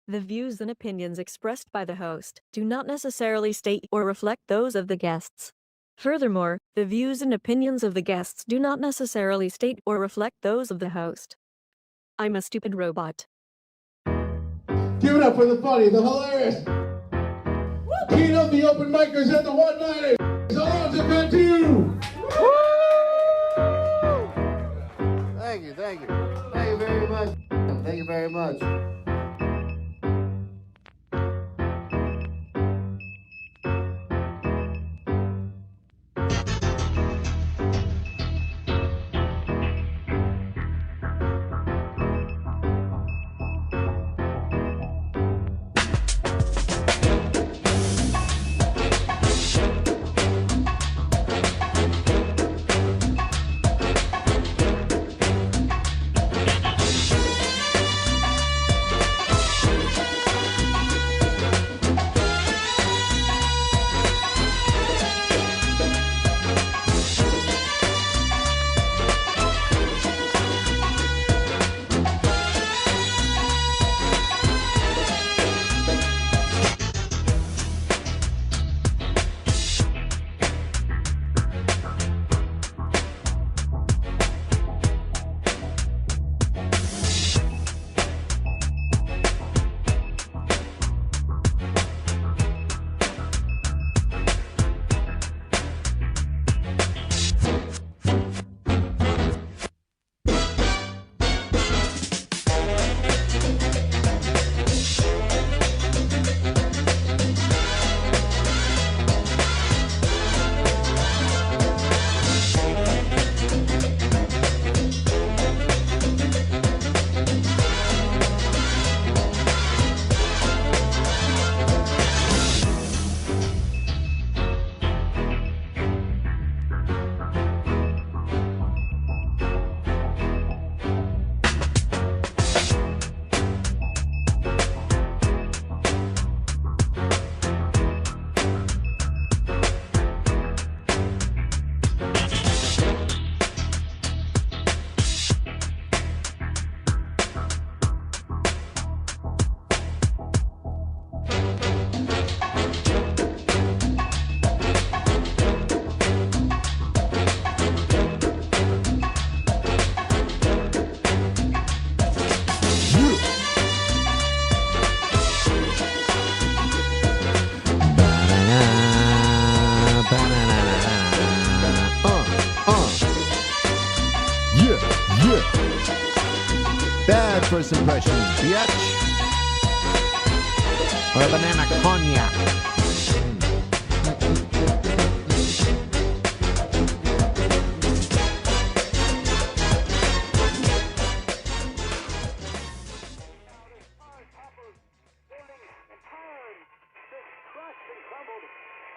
The views and opinions expressed by the host do not necessarily state or reflect those of the guests. Furthermore, the views and opinions of the guests do not necessarily state or reflect those of the host. I'm a stupid robot. Give it up for the funny, the hilarious. King of the open micers and the one-liners, Alonzo Cantu. Thank you. Thank you very much. Thank you very much. Bad first impressions, bitch. Or a banana cognac.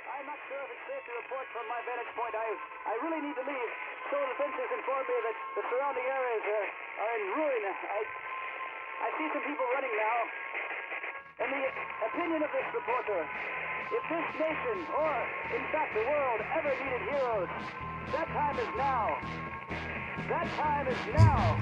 I'm not sure if it's safe to report from my vantage point. I really need to leave. So the fences inform me that the surrounding areas are in ruin. I see some people running now. In the opinion of this reporter, if this nation, or in fact the world, ever needed heroes, that time is now. That time is now.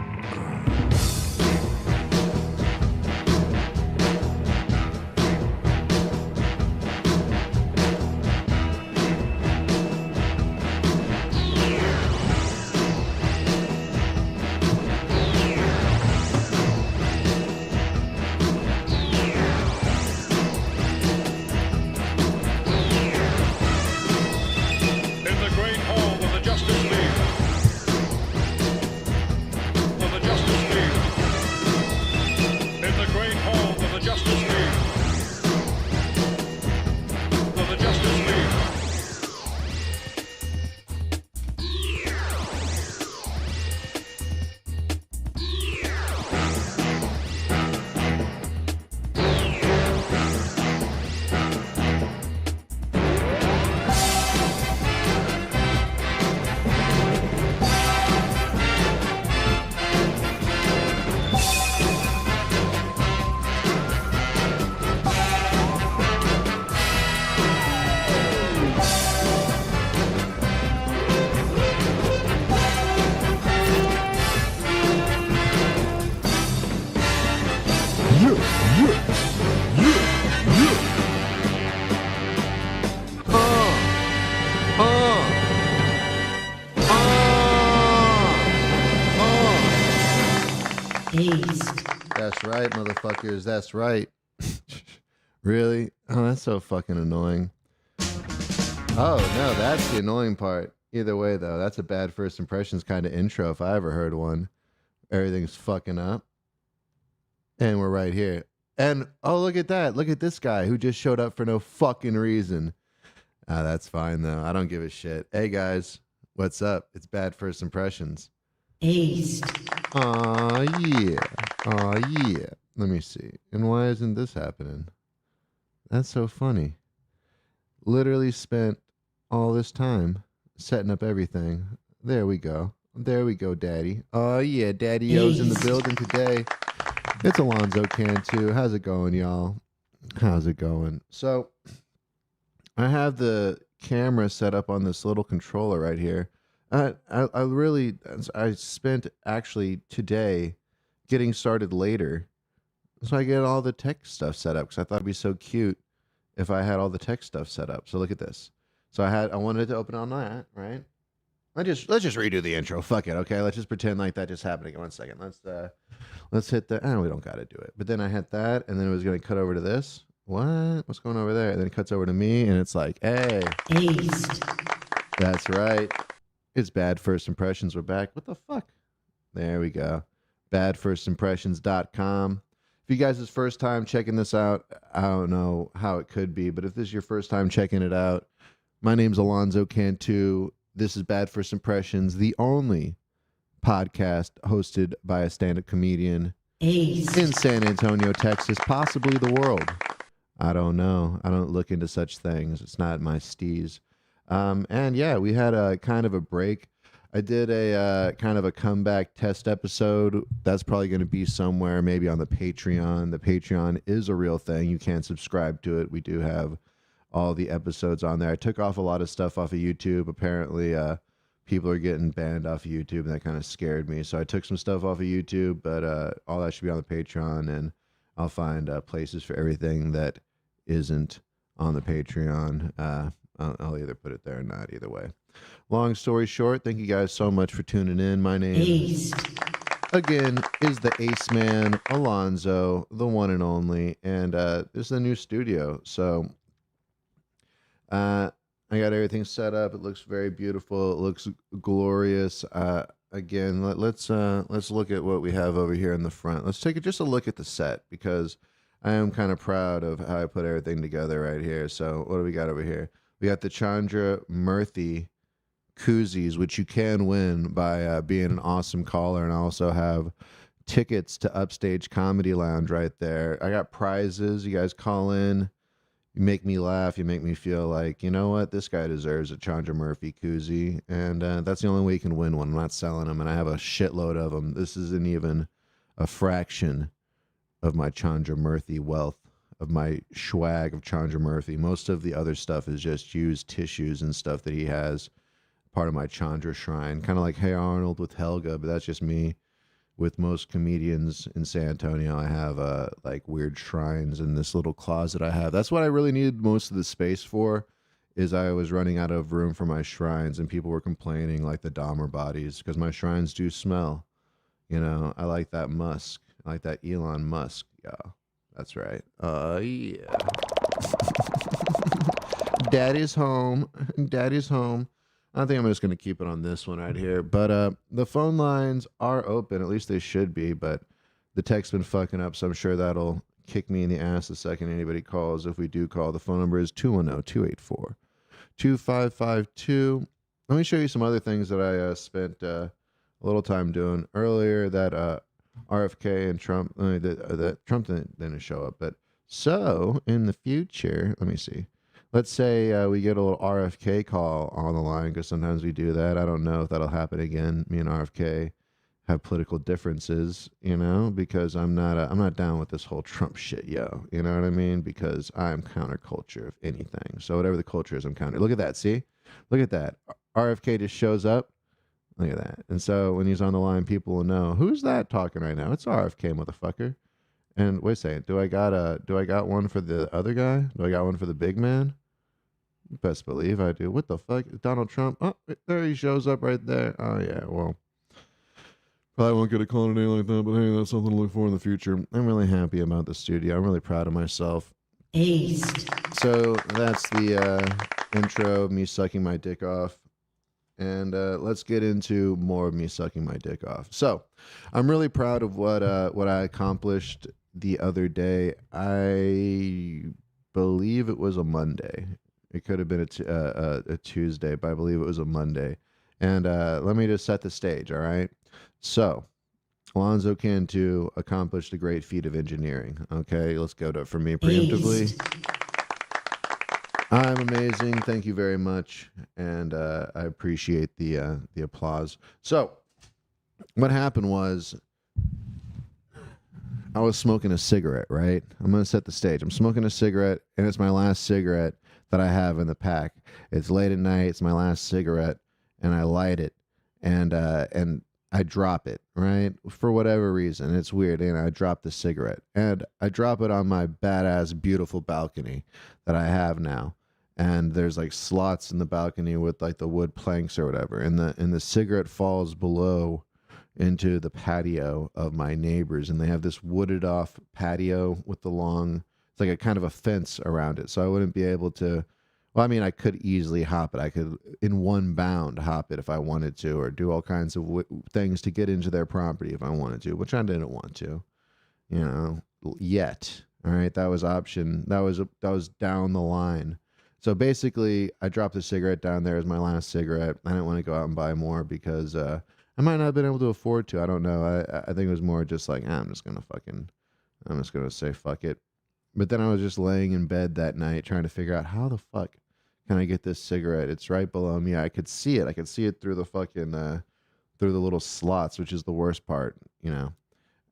That's right, motherfuckers. That's right. Really? Oh, that's so fucking annoying. Oh, no, that's the annoying part. Either way, though, that's a bad first impressions kind of intro if I ever heard one. Everything's fucking up. And we're right here. And, oh, look at that. Look at this guy who just showed up for no fucking reason. That's fine, though. I don't give a shit. Hey, guys. What's up? It's bad first impressions. Aw, yeah. Aw, yeah. Let me see. And why isn't this happening? That's so funny. Literally spent all this time setting up everything. There we go. There we go, Daddy. Oh, yeah. Daddy-O's in the building today. It's Alonzo Cantu. How's it going, y'all? How's it going? So, I have the camera set up on this little controller right here. I spent actually today getting started later. So I get all the tech stuff set up because I thought it'd be so cute if I had all the tech stuff set up. So look at this. So I wanted to open on that, right? Let's just redo the intro. Fuck it, okay? Let's just pretend like that just happened again. 1 second. Let's hit the. We don't got to do it. But then I hit that, and then it was going to cut over to this. What's going over there? And then it cuts over to me, and it's like, hey, that's right. It's bad first impressions. We're back. What the fuck? There we go. Badfirstimpressions.com. If you guys is first time checking this out, I don't know how it could be, but if this is your first time checking it out, my name's Alonzo Cantu. This is Bad First Impressions, the only podcast hosted by a stand-up comedian in San Antonio, Texas, possibly the world. I don't know. I don't look into such things. It's not my steez. And yeah, we had a kind of a break. I did a kind of a comeback test episode. That's probably going to be somewhere maybe on the Patreon. The Patreon is a real thing. You can subscribe to it. We do have all the episodes on there. I took off a lot of stuff off of YouTube. Apparently, people are getting banned off of YouTube, and that kind of scared me. So I took some stuff off of YouTube, but all that should be on the Patreon, and I'll find places for everything that isn't on the Patreon. I'll either put it there or not, either way. Long story short, thank you guys so much for tuning in. My name, again, is the Ace Man, Alonzo, the one and only, and this is the new studio. So I got everything set up. It looks very beautiful. It looks glorious. Again, let's look at what we have over here in the front. Let's take just a look at the set, because I am kind of proud of how I put everything together right here. So what do we got over here? We got the Chandra Murthy koozies, which you can win by being an awesome caller, and I also have tickets to Upstage Comedy Lounge right there. I got prizes. You guys call in. You make me laugh. You make me feel like, you know what? This guy deserves a Chandra Murphy koozie. And that's the only way you can win one. I'm not selling them, and I have a shitload of them. This isn't even a fraction of my Chandra Murthy wealth, of my swag of Chandra Murthy. Most of the other stuff is just used tissues and stuff that he has, part of my Chandra shrine. Kind of like Hey Arnold with Helga, but that's just me. With most comedians in San Antonio, I have like weird shrines in this little closet I have. That's what I really needed most of the space for, is I was running out of room for my shrines, and people were complaining, like the Dahmer bodies, because my shrines do smell. You know, I like that musk. I like that Elon Musk. Yeah, that's right. Yeah. Daddy's home. Daddy's home. I think I'm just going to keep it on this one right here. But the phone lines are open. At least they should be. But the tech's been fucking up, so I'm sure that'll kick me in the ass the second anybody calls. If we do call, the phone number is 210-284-2552. Let me show you some other things that I spent a little time doing earlier that RFK and Trump, that Trump didn't show up. But so in the future, let me see. Let's say we get a little RFK call on the line, because sometimes we do that. I don't know if that'll happen again. Me and RFK have political differences, you know, because I'm not down with this whole Trump shit, yo. You know what I mean? Because I'm counterculture, if anything. So whatever the culture is, I'm counter. Look at that. See? Look at that. RFK just shows up. Look at that. And so when he's on the line, people will know, who's that talking right now? It's RFK, motherfucker. And wait a second. Do I got one for the other guy? Do I got one for the big man? Best believe I do. What the fuck? Donald Trump? Oh, there he shows up right there. Oh, yeah. Well, Probably won't get a call today like that, but hey, that's something to look for in the future. I'm really happy about the studio. I'm really proud of myself. Aced. So that's the intro of me sucking my dick off. And let's get into more of me sucking my dick off. So I'm really proud of what I accomplished the other day. I believe it was a Monday. It could have been a Tuesday, but I believe it was a Monday. And let me just set the stage, all right? So Alonzo Cantu accomplished a great feat of engineering. Okay, let's go to it for me preemptively. I'm amazing. Thank you very much, and I appreciate the applause. So, what happened was, I was smoking a cigarette. Right, I'm gonna set the stage. I'm smoking a cigarette, and it's my last cigarette that I have in the pack. It's late at night. It's my last cigarette, and I light it, and I drop it, right? For whatever reason. It's weird. And I drop the cigarette. And I drop it on my badass, beautiful balcony that I have now. And there's like slots in the balcony with like the wood planks or whatever. And the cigarette falls below into the patio of my neighbors. And they have this wooded off patio with the long, it's like a kind of a fence around it. So I wouldn't be able to, well, I mean, I could easily hop it. I could, in one bound, hop it if I wanted to, or do all kinds of things to get into their property if I wanted to, which I didn't want to, you know, yet. All right, that was option. That was down the line. So basically, I dropped the cigarette down there as my last cigarette. I didn't want to go out and buy more because I might not have been able to afford to. I don't know. I think it was more just like, I'm just gonna say fuck it. But then I was just laying in bed that night trying to figure out how the fuck can I get this cigarette? It's right below me. I could see it. I could see it through the fucking, through the little slots, which is the worst part, you know.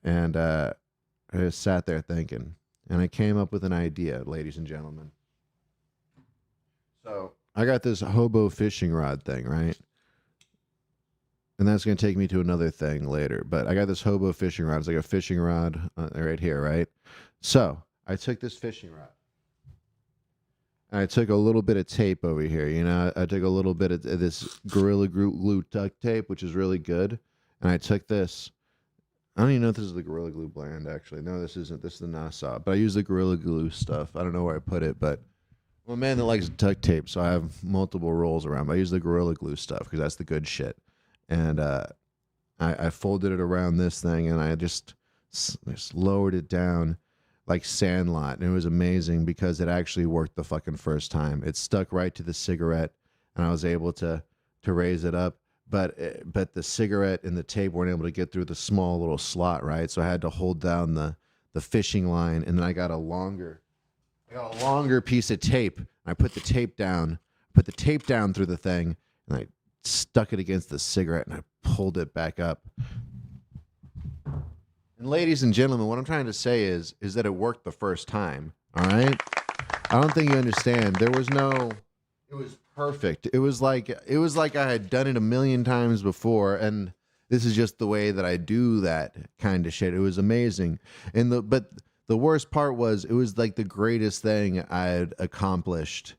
And I just sat there thinking. And I came up with an idea, ladies and gentlemen. So I got this hobo fishing rod thing, right? And that's going to take me to another thing later. But I got this hobo fishing rod. It's like a fishing rod right here, right? So I took this fishing rod. I took a little bit of tape over here, you know. I took a little bit of this Gorilla Glue duct tape, which is really good. And I took this. I don't even know if this is the Gorilla Glue brand, actually. No, this isn't. This is the Nassau. But I use the Gorilla Glue stuff. I don't know where I put it, but I'm a man that likes duct tape, so I have multiple rolls around. But I use the Gorilla Glue stuff because that's the good shit. And I folded it around this thing, and I just lowered it down like Sandlot, and it was amazing because it actually worked the fucking first time. It stuck right to the cigarette, and I was able to raise it up. But the cigarette and the tape weren't able to get through the small little slot, right? So I had to hold down the fishing line, and then I got a longer piece of tape. I put the tape down through the thing, and I stuck it against the cigarette, and I pulled it back up. And ladies and gentlemen, what I'm trying to say is that it worked the first time. All right. I don't think you understand. It was perfect. It was like I had done it a million times before, and this is just the way that I do that kind of shit. It was amazing. But the worst part was it was like the greatest thing I had accomplished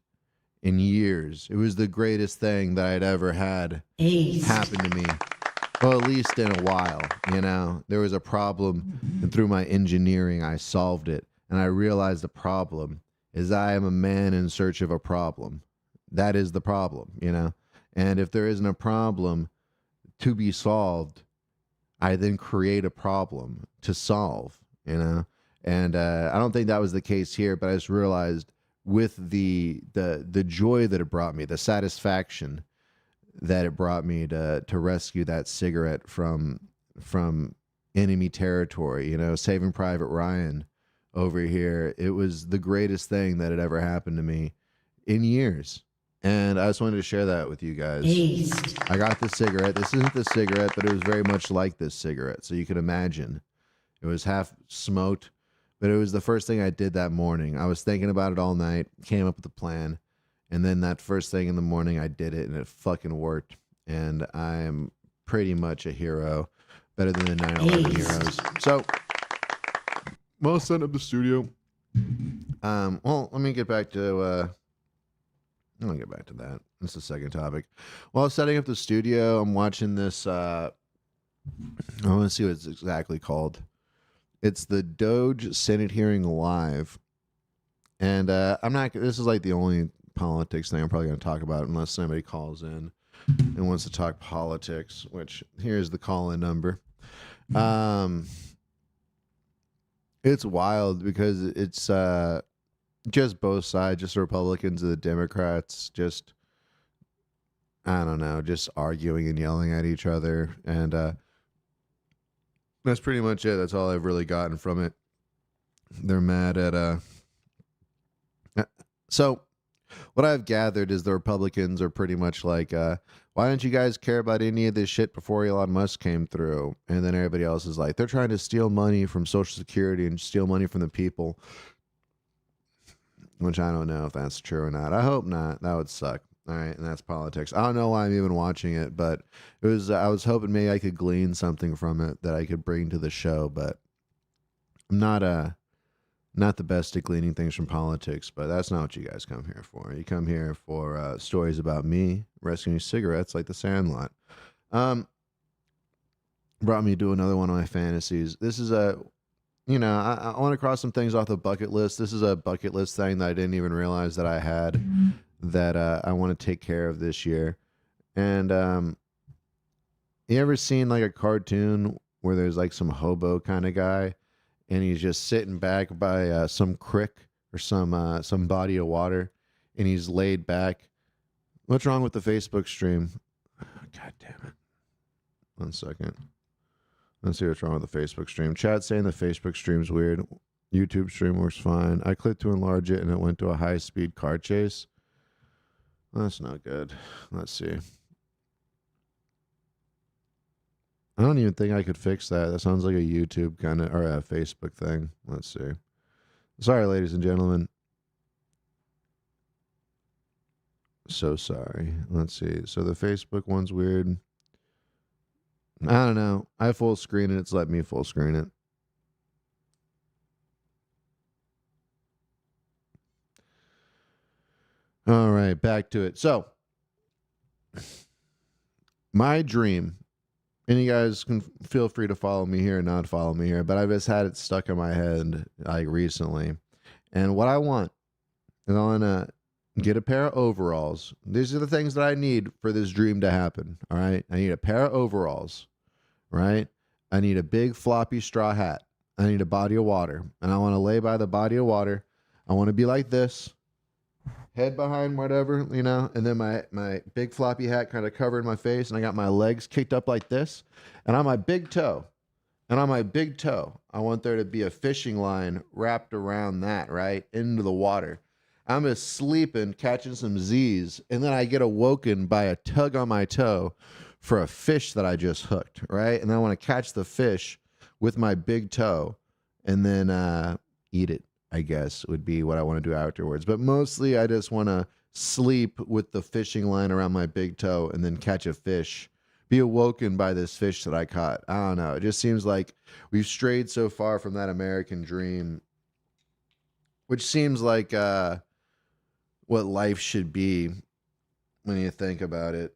in years. It was the greatest thing that I'd ever had happen to me. Well, at least in a while, you know. There was a problem, and through my engineering, I solved it. And I realized the problem is I am a man in search of a problem. That is the problem, you know. And if there isn't a problem to be solved, I then create a problem to solve, you know. And I don't think that was the case here, but I just realized with the joy that it brought me, the satisfaction that it brought me to rescue that cigarette from enemy territory, you know, Saving Private Ryan over here. It was the greatest thing that had ever happened to me in years. And I just wanted to share that with you guys. I got this cigarette. This isn't the cigarette, but it was very much like this cigarette. So you can imagine. It was half smoked, but it was the first thing I did that morning. I was thinking about it all night, came up with a plan. And then that first thing in the morning, I did it, and it fucking worked. And I'm pretty much a hero, better than the 9/11 heroes. So, well, setting up the studio. Well, let me get back to. I'll get back to that. That's the second topic. While setting up the studio, I'm watching this I want to see what it's exactly called. It's the Doge Senate hearing live. And I'm not, this is like the only politics thing I'm probably going to talk about unless somebody calls in and wants to talk politics, which here's the call-in number. It's wild because it's just both sides, just the Republicans and the Democrats, just, I don't know, just arguing and yelling at each other. And that's pretty much it. That's all I've really gotten from it. They're mad at so what I've gathered is the Republicans are pretty much like, why don't you guys care about any of this shit before Elon Musk came through? And then everybody else is like, they're trying to steal money from Social Security and steal money from the people. Which I don't know if that's true or not. I hope not. That would suck. All right, and that's politics. I don't know why I'm even watching it, but it was. I was hoping maybe I could glean something from it that I could bring to the show, but I'm not the best at gleaning things from politics. But that's not what you guys come here for. You come here for stories about me rescuing cigarettes like the Sandlot. Brought me to do another one of my fantasies. This is a. I want to cross some things off the bucket list. This is a bucket list thing that I didn't even realize that I had that I want to take care of this year. And you ever seen like a cartoon where there's like some hobo kind of guy and he's just sitting back by some creek or some body of water and he's laid back? What's wrong with the Facebook stream? God damn it. 1 second. Let's see what's wrong with the Facebook stream. Chat saying the Facebook stream's weird. YouTube stream works fine. I clicked to enlarge it and it went to a high-speed car chase. That's not good. Let's see. I don't even think I could fix that. That sounds like a YouTube kind of, or a Facebook thing. Let's see. Sorry, ladies and gentlemen. So sorry. Let's see. So the Facebook one's weird. I don't know. I full screen it. It's let me full screen it. All right, back to it. So, my dream, and you guys can feel free to follow me here or not follow me here, but I've just had it stuck in my head like recently. And what I want is I want to get a pair of overalls. These are the things that I need for this dream to happen. All right. I need a pair of overalls. Right? I need a big floppy straw hat. I need a body of water. And I want to lay by the body of water. I want to be like this. Head behind whatever, and then my big floppy hat kind of covering my face, and I got my legs kicked up like this. And on my big toe, I want there to be a fishing line wrapped around that, right? Into the water. I'm just sleeping, catching some Z's, and then I get awoken by a tug on my toe for a fish that I just hooked, right? And I want to catch the fish with my big toe and then eat it, I guess, would be what I want to do afterwards. But mostly I just want to sleep with the fishing line around my big toe and then catch a fish, be awoken by this fish that I caught. I don't know. It just seems like we've strayed so far from that American dream, which seems like what life should be when you think about it.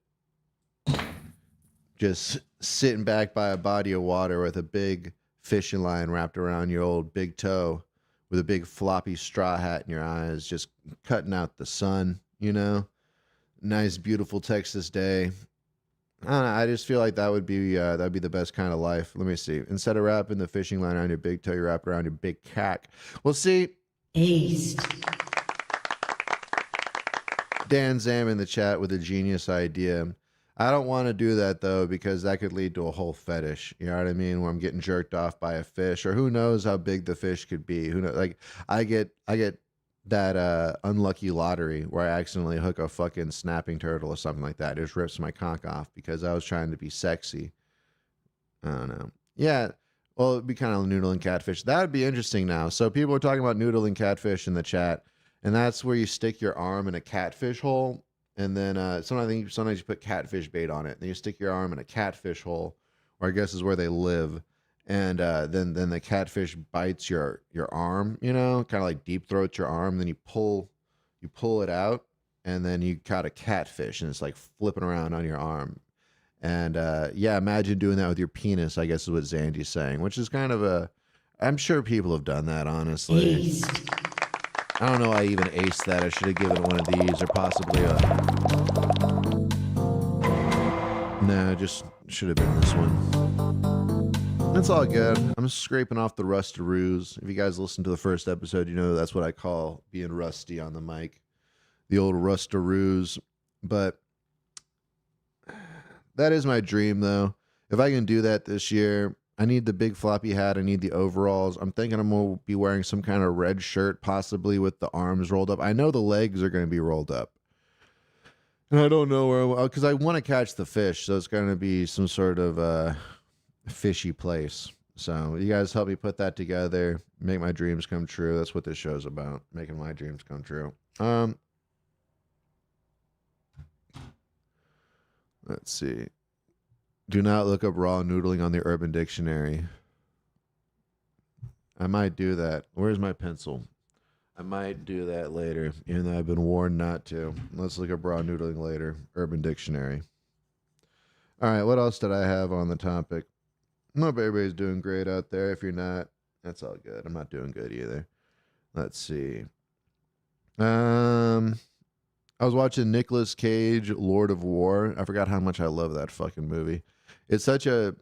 Just sitting back by a body of water with a big fishing line wrapped around your old big toe with a big floppy straw hat in your eyes, just cutting out the sun, Nice, beautiful Texas day. I don't know, I just feel like that would be the best kind of life. Let me see. Instead of wrapping the fishing line around your big toe, you wrap it around your big cack. Well, see. Ace. Dan Zam in the chat with a genius idea. I don't want to do that though, because that could lead to a whole fetish. You know what I mean? Where I'm getting jerked off by a fish, or who knows how big the fish could be. Who knows? Like I get that unlucky lottery where I accidentally hook a fucking snapping turtle or something like that. It just rips my cock off because I was trying to be sexy. I don't know. Yeah. Well, it'd be kind of noodle and catfish. That would be interesting now. So people are talking about noodle and catfish in the chat, and that's where you stick your arm in a catfish hole. And then sometimes you put catfish bait on it. Then you stick your arm in a catfish hole, or I guess is where they live. And then the catfish bites your arm, kind of like deep throats your arm. Then you pull it out, and then you caught a catfish, and it's like flipping around on your arm. And yeah, imagine doing that with your penis, I guess is what Zandy's saying, which is kind of a, I'm sure people have done that, honestly. I don't know why I even aced that. I should have given one of these or possibly a, no, just should have been this one. That's all good. I'm scraping off the rustaroos. If you guys listen to the first episode, you know that's what I call being rusty on the mic. The old rustaroos. But that is my dream, though. If I can do that this year, I need the big floppy hat. I need the overalls. I'm thinking I'm going to be wearing some kind of red shirt, possibly with the arms rolled up. I know the legs are going to be rolled up. And I don't know where, because I want to catch the fish, so it's going to be some sort of fishy place. So you guys help me put that together, make my dreams come true. That's what this show's about, making my dreams come true. Let's see. Do not look up raw noodling on the Urban Dictionary. I might do that. Where's my pencil? I might do that later, even though I've been warned not to. Let's look up raw noodling later. Urban Dictionary. All right, what else did I have on the topic? I hope everybody's doing great out there. If you're not, that's all good. I'm not doing good either. Let's see. I was watching Nicolas Cage, Lord of War. I forgot how much I love that fucking movie. It's such a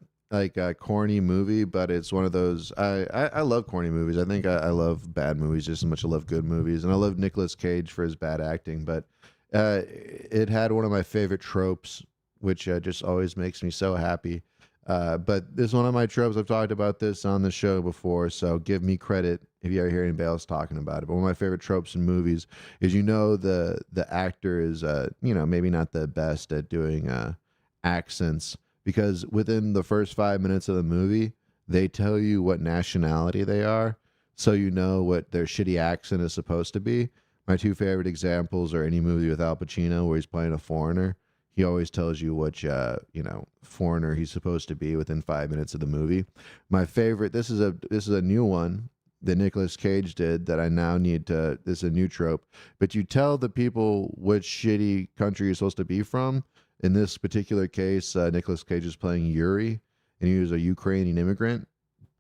corny movie, but it's one of those. I love corny movies. I think I love bad movies just as much as I love good movies, and I love Nicolas Cage for his bad acting. But it had one of my favorite tropes, which just always makes me so happy. But this is one of my tropes. I've talked about this on the show before, so give me credit if you ever hear anybody else talking about it. But one of my favorite tropes in movies is, the actor is, maybe not the best at doing accents, because within the first 5 minutes of the movie, they tell you what nationality they are, so you know what their shitty accent is supposed to be. My two favorite examples are any movie with Al Pacino where he's playing a foreigner. He always tells you which, foreigner he's supposed to be within 5 minutes of the movie. My favorite, this is a new one that Nicolas Cage did that I now need to, this is a new trope, but you tell the people which shitty country you're supposed to be from. In this particular case, Nicolas Cage is playing Yuri, and he was a Ukrainian immigrant.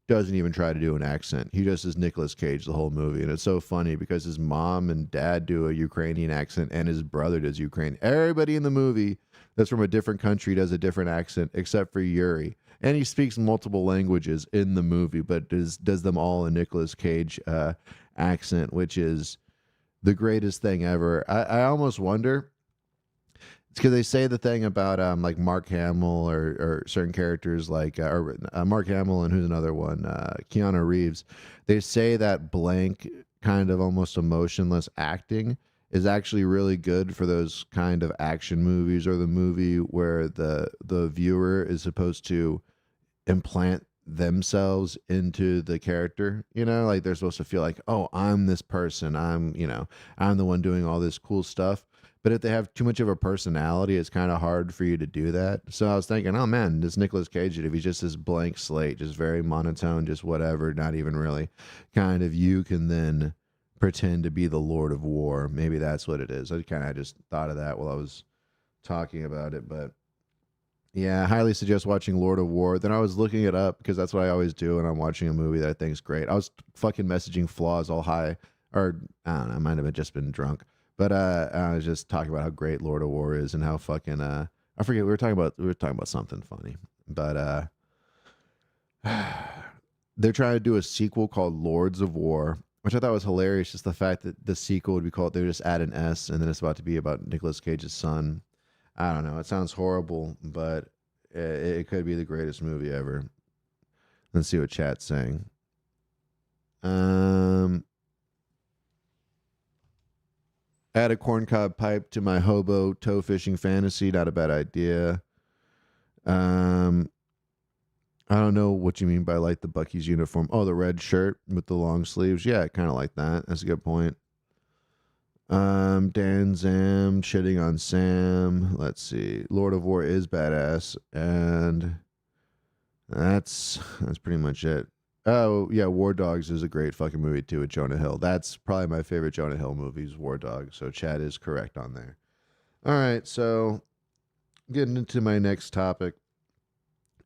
Doesn't even try to do an accent. He just is Nicolas Cage the whole movie. And it's so funny because his mom and dad do a Ukrainian accent and his brother does Ukrainian. Everybody in the movie that's from a different country does a different accent except for Yuri. And he speaks multiple languages in the movie, but does them all in Nicolas Cage accent, which is the greatest thing ever. I almost wonder, it's because they say the thing about like Mark Hamill or certain characters like Mark Hamill and who's another one, Keanu Reeves. They say that blank kind of almost emotionless acting is actually really good for those kind of action movies, or the movie where the viewer is supposed to implant themselves into the character, like they're supposed to feel like, oh, I'm this person, I'm the one doing all this cool stuff. But if they have too much of a personality, it's kind of hard for you to do that. So I was thinking, oh man, this Nicolas Cage, if he's just this blank slate, just very monotone, just whatever, not even really kind of, you can then pretend to be the Lord of War. Maybe that's what it is. I just thought of that while I was talking about it. But yeah, I highly suggest watching Lord of War. Then I was looking it up because that's what I always do when I'm watching a movie that I think is great. I was fucking messaging Flaws all high, or I don't know, I might have just been drunk. But I was just talking about how great Lord of War is and how fucking I forget, we were talking about something funny. But they're trying to do a sequel called Lords of War, which I thought was hilarious. Just the fact that the sequel would be called, they would just add an S, and then it's about to be about Nicolas Cage's son. I don't know. It sounds horrible, but it could be the greatest movie ever. Let's see what chat's saying. Add a corncob pipe to my hobo toe fishing fantasy. Not a bad idea. I don't know what you mean by like the Bucky's uniform. Oh, the red shirt with the long sleeves. Yeah, kind of like that. That's a good point. Dan Zam shitting on Sam. Let's see. Lord of War is badass, and that's pretty much it. Oh, yeah, War Dogs is a great fucking movie, too, with Jonah Hill. That's probably my favorite Jonah Hill movie is War Dogs, so Chad is correct on there. All right, so getting into my next topic,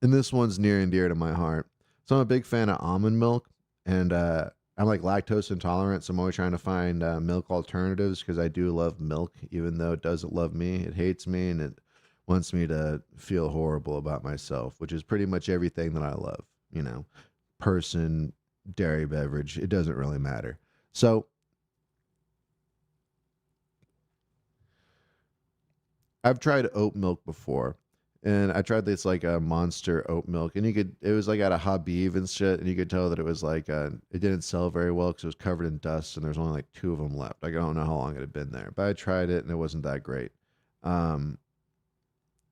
and this one's near and dear to my heart. So I'm a big fan of almond milk, and I'm like lactose intolerant, so I'm always trying to find milk alternatives because I do love milk, even though it doesn't love me. It hates me, and it wants me to feel horrible about myself, which is pretty much everything that I love. You know, person, dairy beverage, it doesn't really matter. So I've tried oat milk before, and I tried this like a monster oat milk, and it was like at a Habib and shit, and you could tell that it was like it didn't sell very well because it was covered in dust, and there's only like 2 of them left. Like, I don't know how long it had been there, but I tried it and it wasn't that great. Um,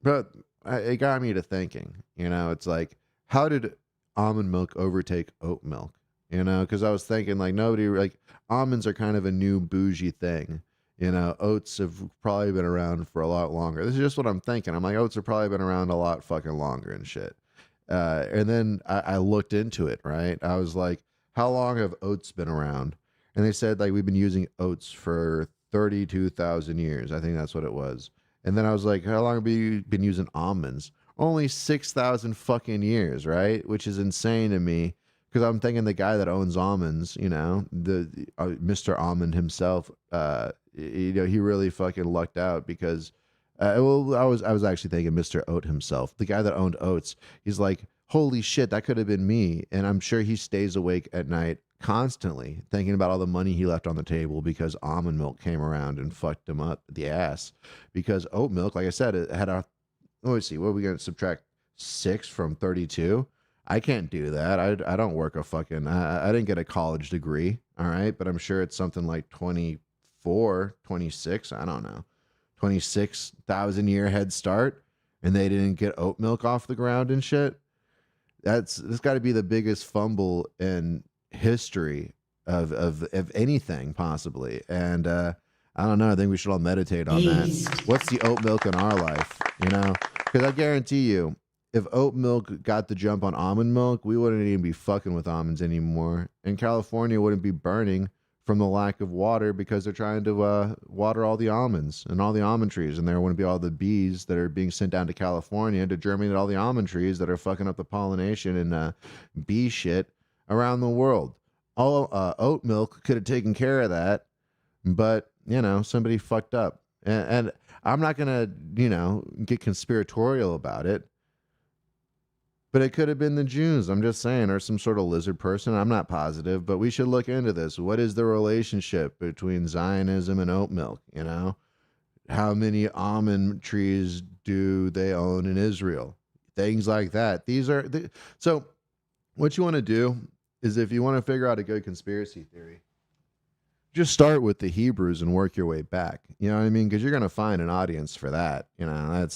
but it got me to thinking. You know, it's like, how did almond milk overtake oat milk? You know, because I was thinking like nobody like almonds are kind of a new bougie thing. You know, oats have probably been around for a lot longer. This is just what I'm thinking. I'm like, oats have probably been around a lot fucking longer and shit. And then I looked into it, right? I was like, how long have oats been around? And they said, like, we've been using oats for 32,000 years. I think that's what it was. And then I was like, how long have we been using almonds? Only 6,000 fucking years, right? Which is insane to me. Because I'm thinking the guy that owns almonds, you know, the Mr. Almond himself, you know, he really fucking lucked out because, well, I was actually thinking Mr. Oat himself, the guy that owned oats. He's like, holy shit, that could have been me. And I'm sure he stays awake at night constantly thinking about all the money he left on the table because almond milk came around and fucked him up the ass. Because oat milk, like I said, it had a, let's see, what are we going to subtract 6 from 32? I can't do that. I don't work a fucking, I didn't get a college degree. All right. But I'm sure it's something like 24, 26. I don't know. 26,000 year head start. And they didn't get oat milk off the ground and shit. That's got to be the biggest fumble in history of anything possibly. And, I don't know. I think we should all meditate on that. What's the oat milk in our life? You know, because I guarantee you, if oat milk got the jump on almond milk, we wouldn't even be fucking with almonds anymore. And California wouldn't be burning from the lack of water because they're trying to water all the almonds and all the almond trees. And there wouldn't be all the bees that are being sent down to California to germinate all the almond trees that are fucking up the pollination and bee shit around the world. All oat milk could have taken care of that, but, you know, somebody fucked up. And I'm not going to, you know, get conspiratorial about it. But it could have been the Jews, I'm just saying, or some sort of lizard person. I'm not positive, but we should look into this. What is the relationship between Zionism and oat milk, you know? How many almond trees do they own in Israel? Things like that. So what you want to do is if you want to figure out a good conspiracy theory, just start with the Hebrews and work your way back. You know what I mean? Because you're going to find an audience for that. You know,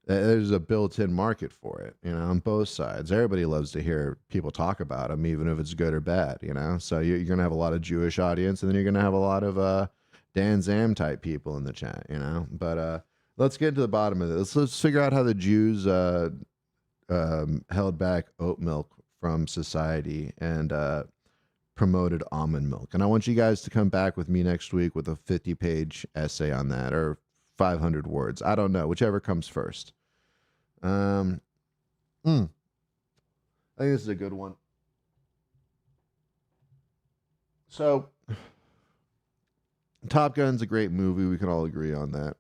there's a built-in market for it, you know, on both sides. Everybody loves to hear people talk about them, even if it's good or bad, you know. So you're going to have a lot of Jewish audience, and then you're going to have a lot of Dan Zam type people in the chat, you know. But let's get to the bottom of this. Let's figure out how the Jews held back oat milk from society and promoted almond milk. And I want you guys to come back with me next week with a 50-page essay on that, or 500 words. I don't know, whichever comes first. I think this is a good one. So, Top Gun's a great movie. We can all agree on that.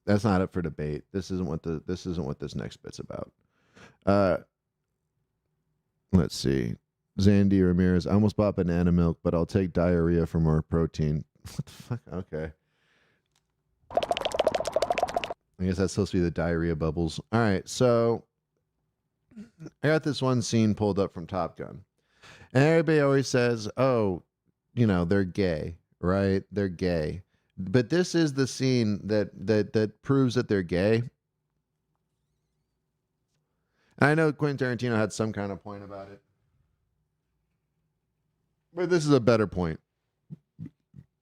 That's not up for debate. This isn't what this next bit's about. Let's see. Zandy Ramirez. I almost bought banana milk, but I'll take diarrhea for more protein. What the fuck? Okay. I guess that's supposed to be the diarrhea bubbles. All right, so I got this one scene pulled up from Top Gun. And everybody always says, oh, you know, they're gay, right? They're gay. But this is the scene that proves that they're gay. And I know Quentin Tarantino had some kind of point about it. But this is a better point.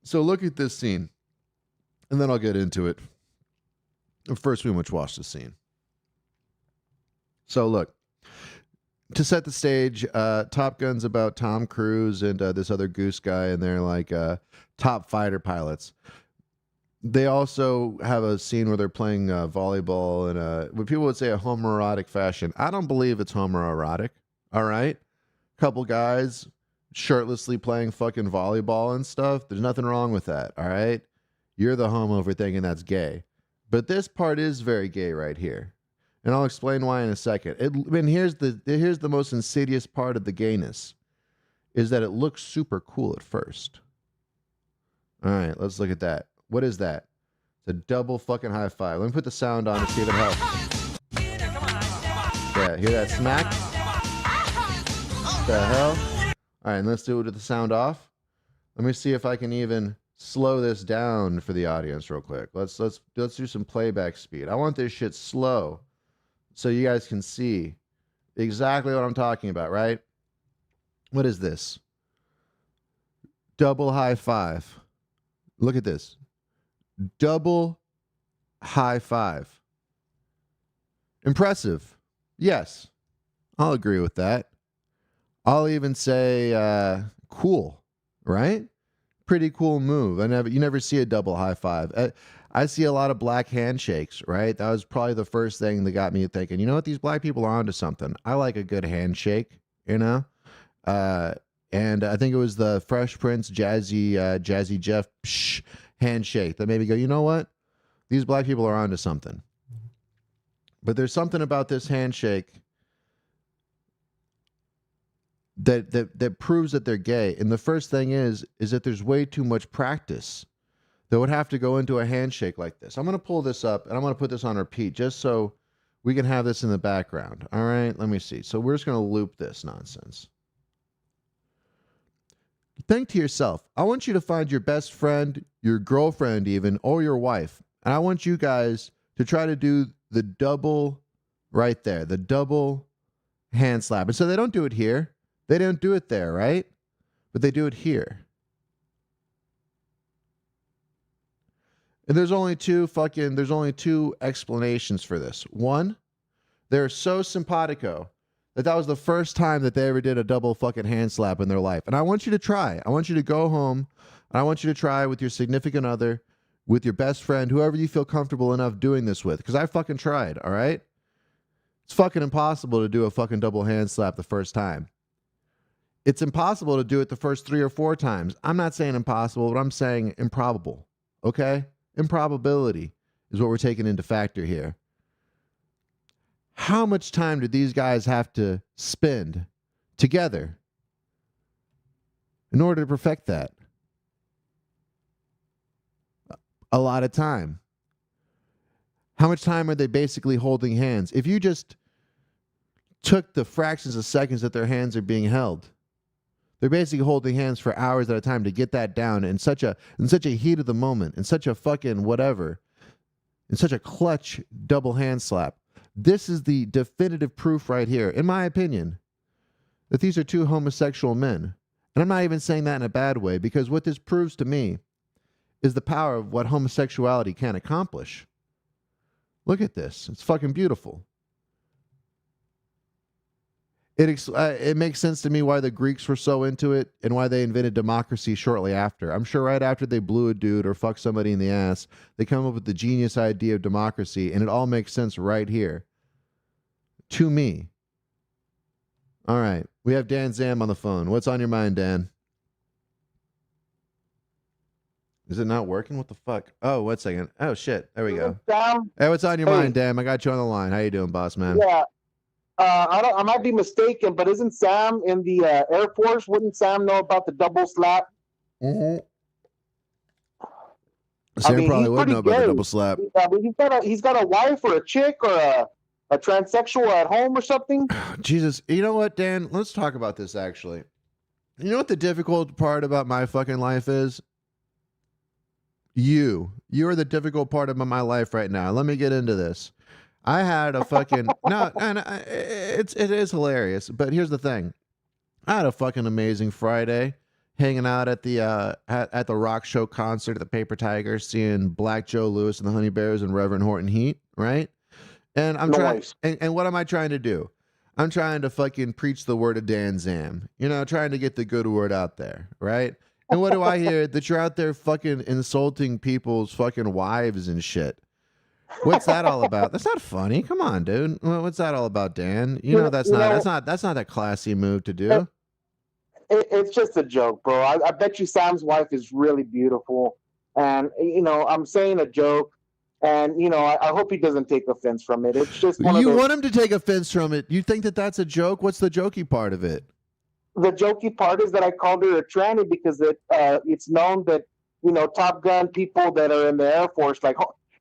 So look at this scene. And then I'll get into it. First, we must watch the scene. So look, to set the stage, Top Gun's about Tom Cruise and this other goose guy, and they're like top fighter pilots. They also have a scene where they're playing volleyball in what people would say a homoerotic fashion. I don't believe it's homoerotic. All right, couple guys shirtlessly playing fucking volleyball and stuff. There's nothing wrong with that. All right, you're the homo for thinking that's gay, but this part is very gay right here, and I'll explain why in a second. Here's the most insidious part of the gayness, is that it looks super cool at first. All right, let's look at that. What is that? It's a double fucking high five. Let me put the sound on to see if it helps. Yeah, hear that smack? What the hell? All right, and let's do it with the sound off. Let me see if I can even slow this down for the audience real quick. Let's do some playback speed. I want this shit slow so you guys can see exactly what I'm talking about, right? What is this? Double high five. Look at this. Double high five. Impressive. Yes, I'll agree with that. I'll even say cool, right? Pretty cool move. You never see a double high five. I see a lot of black handshakes, right? That was probably the first thing that got me thinking, you know what, these black people are onto something. I like a good handshake, you know? And I think it was the Fresh Prince Jazzy Jeff handshake that made me go, you know what? These black people are onto something. But there's something about this handshake that proves that they're gay. And the first thing is that there's way too much practice that would have to go into a handshake like this. I'm going to pull this up and I'm going to put this on repeat just so we can have this in the background. All right, let me see. So we're just going to loop this nonsense. Think to yourself, I want you to find your best friend, your girlfriend even, or your wife. And I want you guys to try to do the double right there, the double hand slap. And so they don't do it here. They don't do it there, right? But they do it here. And there's only two explanations for this. One, they're so simpatico that was the first time that they ever did a double fucking hand slap in their life. And I want you to try. I want you to go home and I want you to try with your significant other, with your best friend, whoever you feel comfortable enough doing this with. Because I fucking tried, all right? It's fucking impossible to do a fucking double hand slap the first time. It's impossible to do it the first 3 or 4 times. I'm not saying impossible, but I'm saying improbable, okay? Improbability is what we're taking into factor here. How much time did these guys have to spend together in order to perfect that? A lot of time. How much time are they basically holding hands? If you just took the fractions of seconds that their hands are being held, they're basically holding hands for hours at a time to get that down in such a heat of the moment, in such a fucking whatever, in such a clutch double hand slap. This is the definitive proof right here, in my opinion, that these are two homosexual men. And I'm not even saying that in a bad way, because what this proves to me is the power of what homosexuality can accomplish. Look at this. It's fucking beautiful. It makes sense to me why the Greeks were so into it and why they invented democracy shortly after. I'm sure right after they blew a dude or fucked somebody in the ass, they come up with the genius idea of democracy, and it all makes sense right here. To me. All right. We have Dan Zam on the phone. What's on your mind, Dan? Is it not working? What the fuck? Oh, 1 second. Oh, shit. There we go. Hey, what's on your mind, Dan? I got you on the line. How you doing, boss man? Yeah. I might be mistaken, but isn't Sam in the Air Force? Wouldn't Sam know about the double slap? Mm-hmm. Sam probably would know about the double slap. He's got a wife or a chick or a transsexual at home or something. Jesus. You know what, Dan? Let's talk about this, actually. You know what the difficult part about my fucking life is? You are the difficult part of my life right now. Let me get into this. I had a fucking no, and it is hilarious. But here's the thing: I had a fucking amazing Friday, hanging out at the Rock Show concert at the Paper Tiger, seeing Black Joe Lewis and the Honey Bears and Reverend Horton Heat, right? And I'm trying. And what am I trying to do? I'm trying to fucking preach the word of Dan Zam. You know, trying to get the good word out there, right? And what do I hear? That you're out there fucking insulting people's fucking wives and shit. What's that all about? That's not funny. Come on, dude. What's that all about, Dan? You know that's not a classy move to do. It's just a joke, bro. I bet you Sam's wife is really beautiful, and I'm saying a joke, and I hope he doesn't take offense from it. It's just you want him to take offense from it. You think that that's a joke? What's the jokey part of it? The jokey part is that I called her a tranny because it's known that Top Gun people that are in the Air Force, like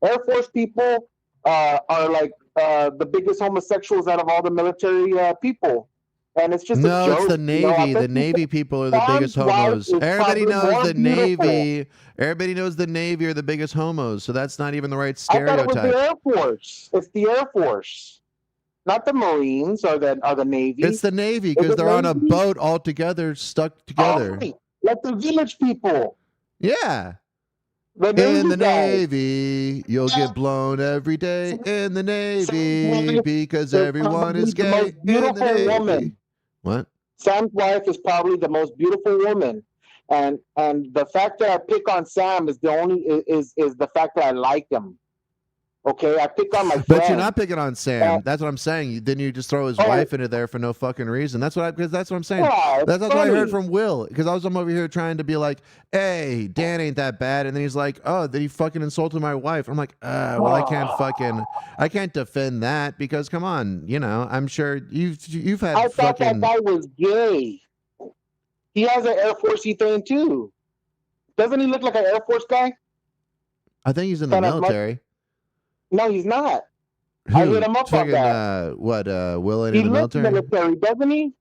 Air Force people, are like the biggest homosexuals out of all the military people. And it's just a joke. It's the Navy. The Navy people are the biggest homos. Everybody knows the Navy. Everybody knows the Navy are the biggest homos. So that's not even the right stereotype. I thought it was the Air Force. It's the Air Force, not the Marines or the Navy. It's the Navy because they're on a boat all together, stuck together. Right. Like the village people. Yeah. In the Navy, you'll get blown every day in the Navy because everyone is gay in the Navy. Woman. What? Sam's wife is probably the most beautiful woman, and the fact that I pick on Sam is the fact that I like him. Okay, I pick on my friend. But you're not picking on Sam. That's what I'm saying. Then you just throw his wife into there for no fucking reason. That's what I'm saying. Yeah, that's what I heard from Will. Because I'm over here trying to be like, hey, Dan ain't that bad. And then he's like, oh, then he fucking insulted my wife. I'm like, well, I can't defend that because come on, I'm sure you've had. I thought that guy was gay. He has an Air Force thing too. Doesn't he look like an Air Force guy? I think he's in the military. No, he's not. I hit him up on that. Will in the military? He looks military, doesn't he?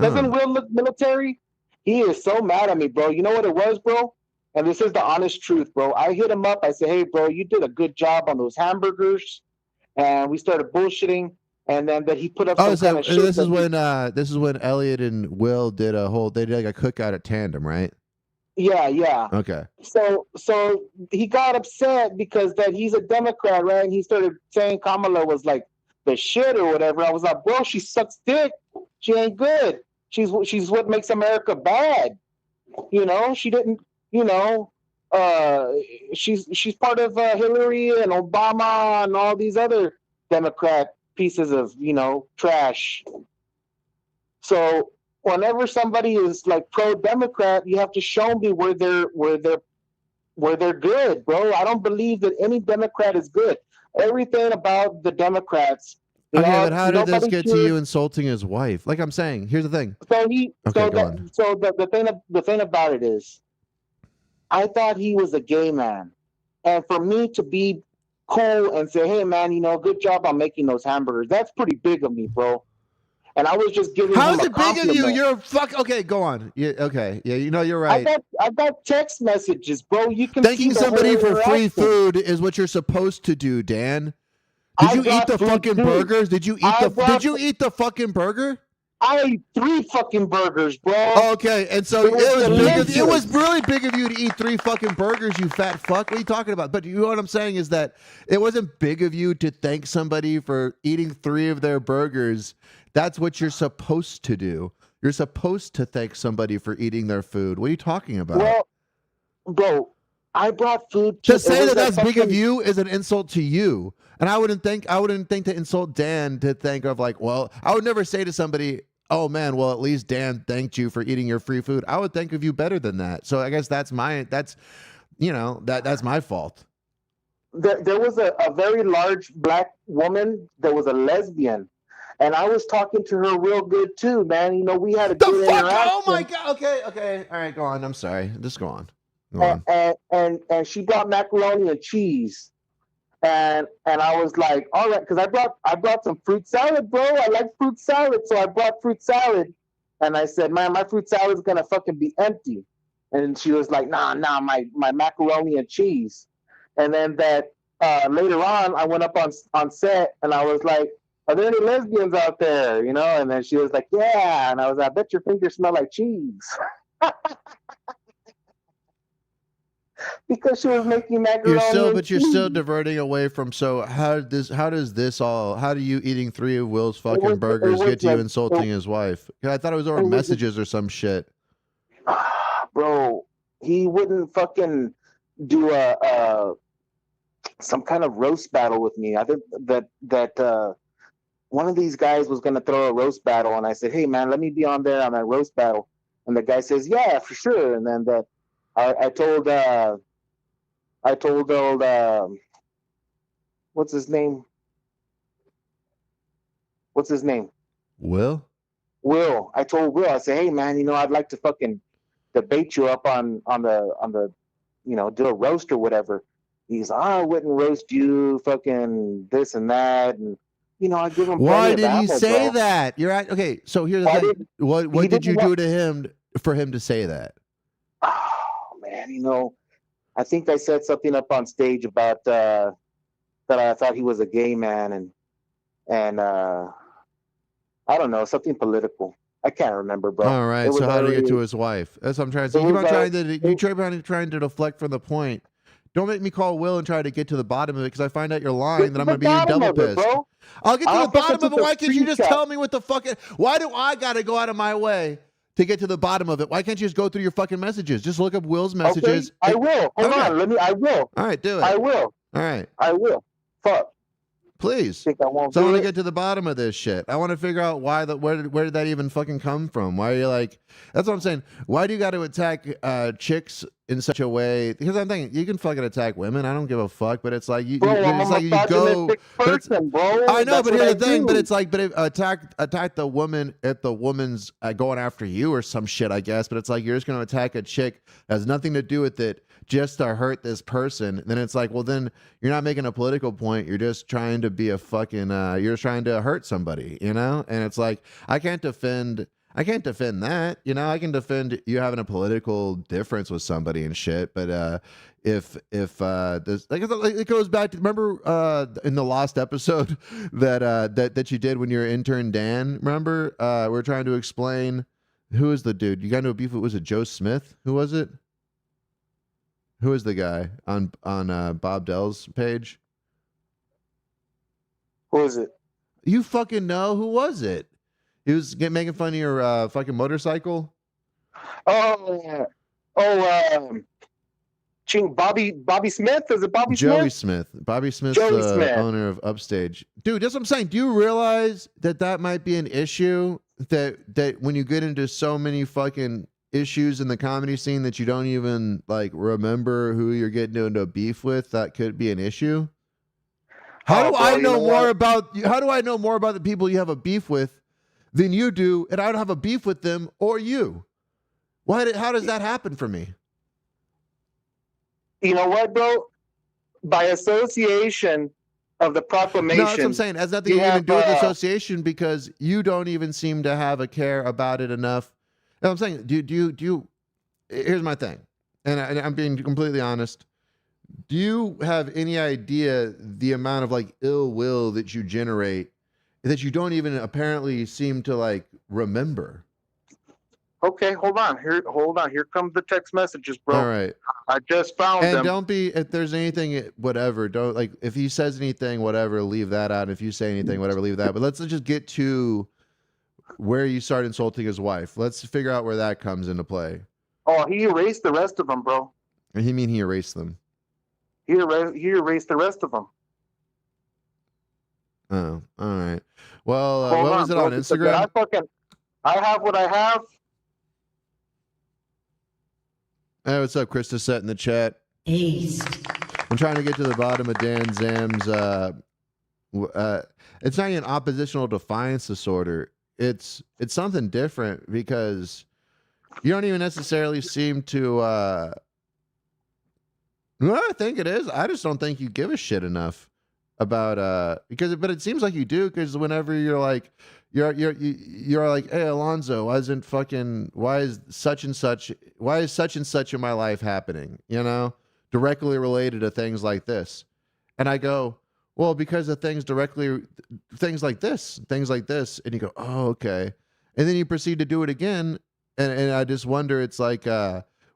Doesn't Will look military? He is so mad at me, bro. You know what it was, bro? And this is the honest truth, bro. I hit him up. I said, hey, bro, you did a good job on those hamburgers. And we started bullshitting. And then that he put up some kind of shit. This is when Elliot and Will did they did like a cookout at Tandem, right? Yeah. Okay. So he got upset because that he's a Democrat, right? And he started saying Kamala was like the shit or whatever. I was like, bro, she sucks dick. She ain't good. She's what makes America bad. She didn't. She's part of Hillary and Obama and all these other Democrat pieces of trash. So whenever somebody is like pro-Democrat, you have to show me where they're good, bro. I don't believe that any Democrat is good. Everything about the Democrats. Okay, but how did this get to you insulting his wife? Like I'm saying, here's the thing. The thing about it is, I thought he was a gay man, and for me to be cool and say, "Hey, man, good job on making those hamburgers," that's pretty big of me, bro. And I was just giving How him is a it big of you? compliment. You're a fuck. Okay, go on. Yeah, okay. Yeah, you're right. I got text messages, bro. You can Thanking see somebody for free interaction. food is what you're supposed to do, Dan. Did you eat the fucking burgers? Did you eat the fucking burger? I ate 3 fucking burgers, bro. Okay, and so it was really big of you to eat 3 fucking burgers, you fat fuck. What are you talking about? But you know what I'm saying is that it wasn't big of you to thank somebody for eating 3 of their burgers. That's what you're supposed to do. You're supposed to thank somebody for eating their food. What are you talking about? Well, bro, I brought food to say that that's big of you is an insult to you. And I wouldn't think to insult Dan to think of like, well, I would never say to somebody, oh man, well at least Dan thanked you for eating your free food. I would think of you better than that. So I guess that's my fault. There was a very large black woman that was a lesbian. And I was talking to her real good too, man. We had a good interaction. Oh my god. Okay. All right, go on. I'm sorry. Just go on. And she brought macaroni and cheese. And I was like, all right, because I brought some fruit salad, bro. I like fruit salad, so I brought fruit salad. And I said, man, my fruit salad's gonna fucking be empty. And she was like, nah, my macaroni and cheese. And then that later on, I went up on set and I was like, are there any lesbians out there? And then she was like, yeah. And I was like, I bet your fingers smell like cheese. Because she was making macaroni. You're still diverting away from. So how do you eating 3 of Will's fucking burgers get to you insulting his wife? I thought it was over messages or some shit. Bro, he wouldn't fucking do a some kind of roast battle with me. I think that one of these guys was gonna throw a roast battle, and I said, "Hey man, let me be on there on that roast battle." And the guy says, "Yeah, for sure." And then I told old what's his name? What's his name? Will? Will. I told Will, I said, "Hey man, I'd like to fucking debate you up on the do a roast or whatever." He's, I wouldn't roast you, fucking this and that, and I give him. Why plenty did of he ammo, say bro. that? You're at okay. So here's the Why thing. did- What he did you didn't do want- to him for him to say that? Oh man, I think I said something up on stage about that I thought he was a gay man, and I don't know, something political. I can't remember, bro. All right. It So was how to get already- to his wife? That's what I'm trying to say. It You keep was on like- trying to deflect from the point. Don't make me call Will and try to get to the bottom of it because I find out you're lying. Then I'm gonna be bottom double of it, pissed. bro. I'll get to I'll the bottom fucking of it. put Why the can't you just screenshot. tell me what the fucking? Why do I gotta go out of my way to get to the bottom of it? Why can't you just go through your fucking messages? Just look up Will's messages. Okay, I will. Hold Okay. on. I will. All right, do it. I will. All right, I will. Fuck. please. Think I won't So I do want to it? get to the bottom of this shit. I want to figure out where did that even fucking come from? Why are you like? That's what I'm saying. Why do you got to attack chicks in such a way? Because I'm thinking you can fucking attack women. I don't give a fuck. But it's like Bro, I'm it's a like you go. misogynistic But it's, person, bro. I know, That's but what here's I the thing. do. But it's like, but it, attack the woman if the woman's going after you or some shit, I guess. But it's like you're just going to attack a chick that has nothing to do with it just to hurt this person. Then it's like, well, then you're not making a political point. You're just trying to be a fucking. You're just trying to hurt somebody, And it's like I can't defend that. I can defend you having a political difference with somebody and shit. But if this like it goes back to remember in the lost episode that you did when you were intern Dan. Remember we're trying to explain who is the dude you got into a beef with. Was it Joe Smith? Who was it? Who is the guy on Bob Dell's page? Who is it? You fucking know who was it? He was making fun of your fucking motorcycle. Oh, Bobby Smith? Is it Bobby Joey Smith? Smith. Bobby Smith's Joey the Smith. owner of Upstage. Dude, that's what I'm saying. Do you realize that might be an issue? That when you get into so many fucking issues in the comedy scene that you don't even like remember who you're getting into a beef with, that could be an issue. How do I know more about the people you have a beef with than you do, and I don't have a beef with them or you? How does that happen for me? You know what, bro? By association of the proclamation. No, that's what I'm saying. It has nothing you to even have, do with the association because you don't even seem to have a care about it enough. You know what I'm saying? Do you here's my thing, and I'm being completely honest. Do you have any idea the amount of like ill will that you generate that you don't even apparently seem to like remember? Okay, hold on. Here comes the text messages, bro. All right. I just found And them. don't be, if there's anything, whatever, don't like, if he says anything, whatever, leave that out. If you say anything, whatever, leave that. But let's just get to where you start insulting his wife. Let's figure out where that comes into play. Oh, he erased the rest of them, bro. And he mean he erased them. He erased the rest of them. Oh, all right. Well, Hold what was it bro, on because Instagram? I have what I have. Hey, what's up, Krista? Set in the chat. Ace. I'm trying to get to the bottom of Dan Zam's. It's not even oppositional defiance disorder. It's something different because you don't even necessarily seem to. Well, I think it is. I just don't think you give a shit enough about but it seems like you do because whenever you're like. You're like, hey Alonzo, why is such and such in my life happening? Directly related to things like this. And I go, well, because of things like this. And you go, oh, okay. And then you proceed to do it again. And I just wonder, it's like,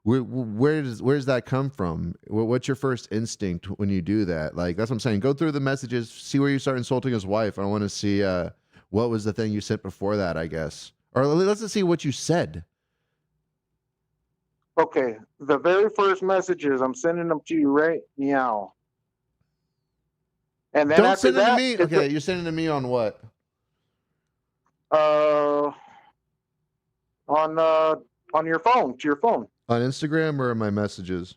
where does that come from? What's your first instinct when you do that? Like, that's what I'm saying. Go through the messages, see where you start insulting his wife. I want to see, what was the thing you said before that, I guess? Or let's just see what you said. Okay, the very first messages, I'm sending them to you right now. And then Don't after send them to that, me. Okay, you're sending to me on what? uh, on your phone, to your phone, On Instagram or in my messages?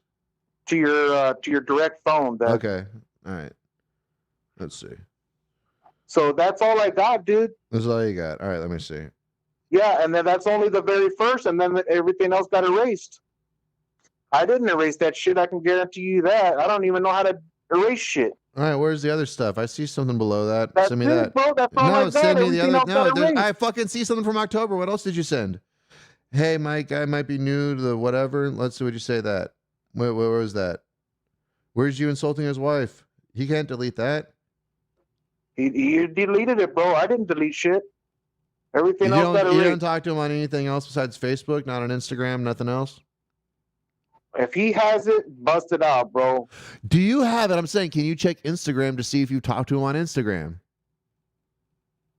to your direct phone. That Okay. All right. Let's see. So that's all I got, dude. That's all you got. All right, let me see. Yeah, and then that's only the very first, and then everything else got erased. I didn't erase that shit. I can guarantee you that. I don't even know how to erase shit. All right, where's the other stuff? I see something below that. That's Send me it, that. bro. That's all I No, got. send me the Everything other. else got No, erased. I fucking see something from October. What else did you send? Hey, Mike, I might be new to the whatever. Let's see what you say that. Where was that? Where's you insulting his wife? He can't delete that. He deleted it, bro. I didn't delete shit. Everything You else got don't, you don't erased. talk to him on anything else besides Facebook, not on Instagram, nothing else? If he has it, bust it out, bro. Do you have it? I'm saying, can you check Instagram to see if you talk to him on Instagram?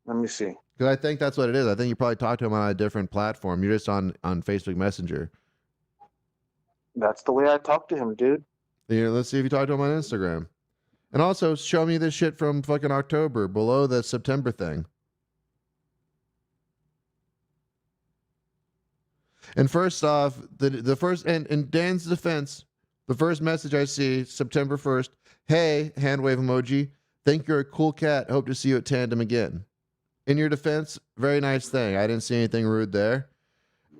Let me see. Because I think that's what it is. I think you probably talk to him on a different platform. You're just on Facebook Messenger. That's the way I talk to him, dude. Let's see if you talk to him on Instagram. And also, show me this shit from fucking October below the September thing. And first off, the first, and in Dan's defense, the first message I see, September 1st, hey, hand wave emoji, think you're a cool cat, hope to see you at Tandem again. In your defense, very nice thing. I didn't see anything rude there.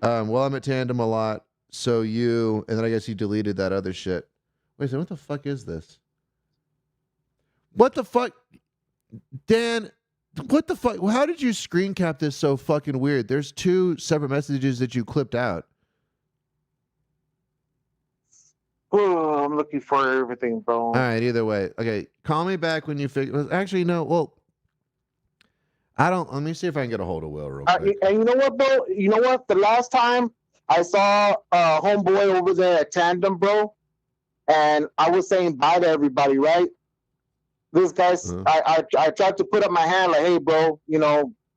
Well, I'm at Tandem a lot, so you, and then I guess you deleted that other shit. Wait a second, what the fuck is this? What the fuck? Dan, what the fuck? How did you screen cap this so fucking weird? There's two separate messages that you clipped out. Oh, I'm looking for everything, bro. All right, either way. Okay, call me back when you figure. Actually, no. Well, I don't. Let me see if I can get a hold of Will real quick. And you know what, bro? You know what? The last time I saw homeboy over there at Tandem, bro, and I was saying bye to everybody, right? This guy's, I tried to put up my hand like, hey, bro,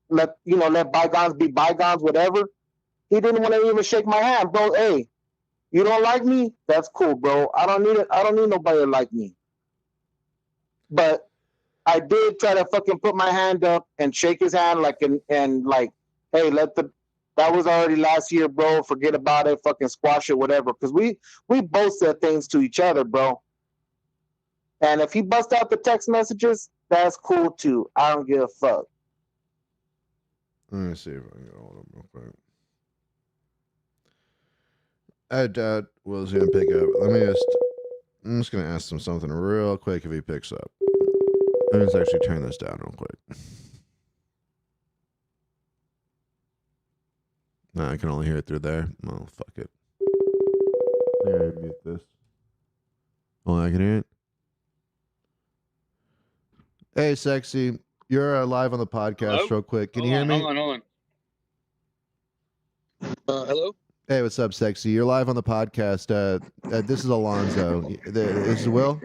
let bygones be bygones, whatever. He didn't want to even shake my hand, bro. Hey, you don't like me? That's cool, bro. I don't need it. I don't need nobody to like me. But I did try to fucking put my hand up and shake his hand and like, hey, that was already last year, bro. Forget about it. Fucking squash it, whatever. Because we both said things to each other, bro. And if he busts out the text messages, that's cool too. I don't give a fuck. Let me see if I can get a hold of him real quick. I doubt Will's gonna pick up. I'm just gonna ask him something real quick if he picks up. Let's actually turn this down real quick. No, I can only hear it through there. Oh, fuck it. Yeah, mute this. Oh, I can hear it. Hey, sexy. You're live on the podcast. Hello? Real quick. Can you hear me? Hold on. Hello? Hey, what's up, sexy? You're live on the podcast. This is Alonzo. This is Will?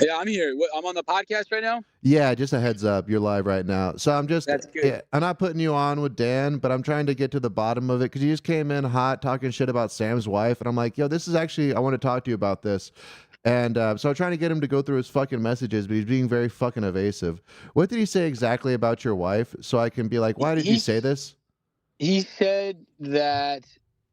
Yeah, I'm here. I'm on the podcast right now? Yeah, just a heads up. You're live right now. So I'm just, That's good. yeah, I'm not putting you on with Dan, but I'm trying to get to the bottom of it because you just came in hot talking shit about Sam's wife. And I'm like, yo, this is actually, I want to talk to you about this. And so I'm trying to get him to go through his fucking messages, but he's being very fucking evasive. What did he say exactly about your wife? So I can be like, why did you say this? He said that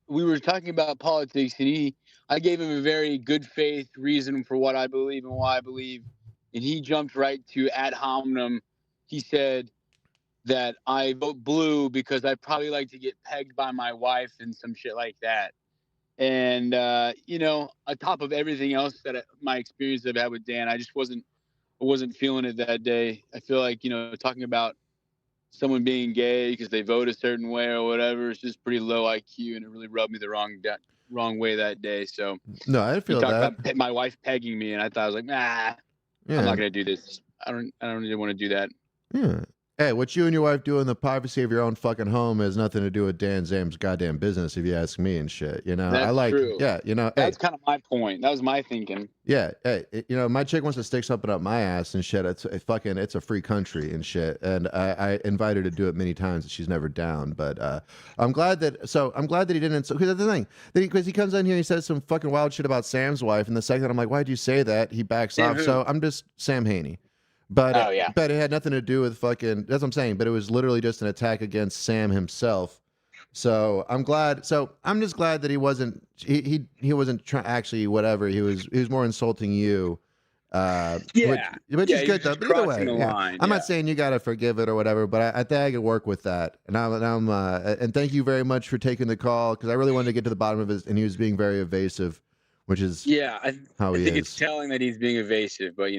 we were talking about politics, and I gave him a very good faith reason for what I believe and why I believe, and he jumped right to ad hominem. He said that I vote blue because I probably like to get pegged by my wife and some shit like that. And on top of everything else that my experience I've had with Dan, I wasn't feeling it that day. I feel like talking about someone being gay because they vote a certain way or whatever is just pretty low IQ, and it really rubbed me the wrong way that day. So No, I feel that. About my wife pegging me, and I thought, I was like, nah, Yeah. I'm not gonna do this. I don't really want to do that. Yeah. Hey, what you and your wife do in the privacy of your own fucking home has nothing to do with Dan Zam's goddamn business, if you ask me and shit. You know, That's I like, true. yeah, you know, That's kind of my point. That was my thinking. yeah, hey, you know, my chick wants to stick something up my ass and shit. It's a free country and shit. And I invited her to do it many times, and she's never down. But I'm glad that he didn't. Because that's the thing, because he comes in here, he says some fucking wild shit about Sam's wife, and the second I'm like, why'd you say that? He backs off. who? So I'm just Sam Haney. But Oh, yeah. but it had nothing to do with fucking. That's what I'm saying. But it was literally just an attack against Sam himself. So I'm glad. So I'm just glad that he wasn't. He wasn't actually whatever. He was more insulting you. Yeah. Which is good though. But either way, the yeah. line, I'm not saying you gotta forgive it or whatever. But I think I could work with that. And I'm and thank you very much for taking the call, because I really wanted to get to the bottom of it. And he was being very evasive, which is how he I think is. it's telling that he's being evasive, but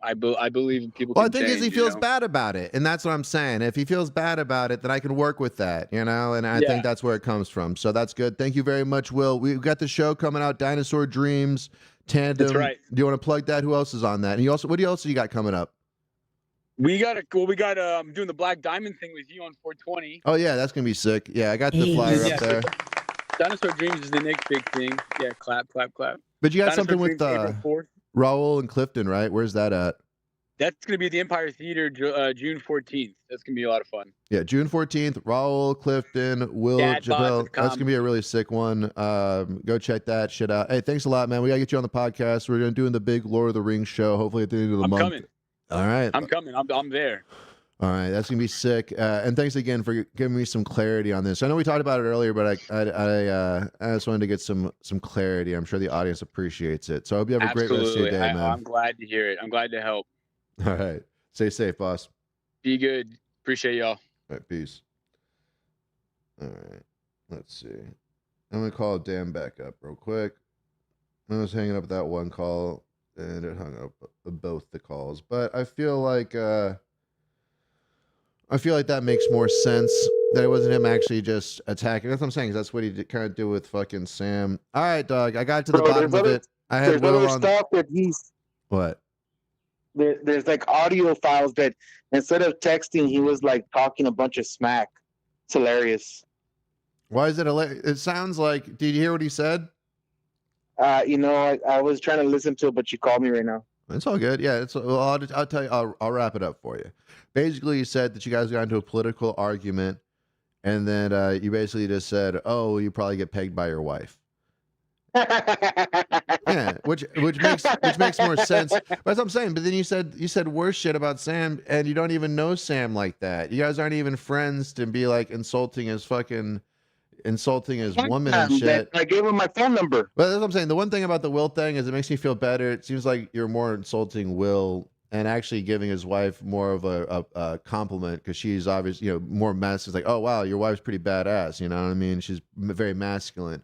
I believe people. Well, I can think change, he feels bad about it, and that's what I'm saying. If he feels bad about it, then I can work with that, and I think that's where it comes from. So that's good. Thank you very much, Will. We've got the show coming out, Dinosaur Dreams Tandem. That's right. Do you want to plug that? Who else is on that? And what else you got coming up? We got doing the Black Diamond thing with you on 420. Oh yeah, that's gonna be sick. Yeah, I got the flyer up there. Dinosaur Dreams is the next big thing. Yeah, clap. But you got Dinosaur something with Dreams, April 4th. Raul and Clifton, right? Where's that at? That's going to be at the Empire Theater June 14th. That's going to be a lot of fun. Yeah, June 14th. Raul, Clifton, Will, Jabel. That's going to be a really sick one. Go check that shit out. Hey, thanks a lot, man. We got to get you on the podcast. We're going to do the big Lord of the Rings show, hopefully at the end of the month. I'm coming. All right. I'm coming. I'm there. All right, that's gonna be sick. And thanks again for giving me some clarity on this. I know we talked about it earlier, but I just wanted to get some clarity. I'm sure the audience appreciates it. So I hope you have a great rest of your day, man. I'm glad to hear it. I'm glad to help. All right, stay safe, boss. Be good. Appreciate y'all. All right, peace. All right, let's see. I'm gonna call Dan back up real quick. I was hanging up that one call, and it hung up both the calls. But I feel like that makes more sense. That it wasn't him actually just attacking. That's what I'm saying. That's what he kind of do with fucking Sam. All right, dog. I got to the bottom of it. I had Will on. Stuff that he's What? There's like audio files that instead of texting, he was like talking a bunch of smack. It's hilarious. Why is it hilarious? It sounds like. Did you hear what he said? I was trying to listen to it, but you called me right now. It's all good. Yeah, I'll tell you. I'll wrap it up for you. Basically, you said that you guys got into a political argument, and then you basically just said, "Oh, you probably get pegged by your wife." Yeah, which makes more sense. But that's what I'm saying. But then you said worse shit about Sam, and you don't even know Sam like that. You guys aren't even friends to be like insulting his woman and shit. I gave him my phone number. But that's what I'm saying. The one thing about the Will thing is it makes me feel better. It seems like you're more insulting Will and actually giving his wife more of a compliment, because she's obviously, more masculine. It's like, oh wow, your wife's pretty badass. You know what I mean? She's very masculine,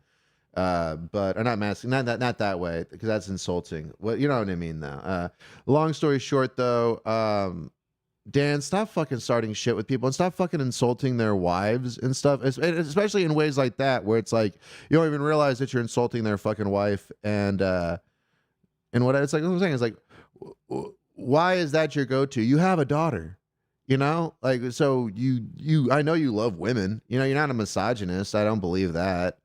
or not masculine, not that way, because that's insulting. Well, you know what I mean, though. Long story short, though, Dan, stop fucking starting shit with people and stop fucking insulting their wives and stuff, especially in ways like that where it's like you don't even realize that you're insulting their fucking wife. And what it's like, what I'm saying is like, why is that your go-to? You have a daughter, like, so I know you love women, you're not a misogynist. I don't believe that.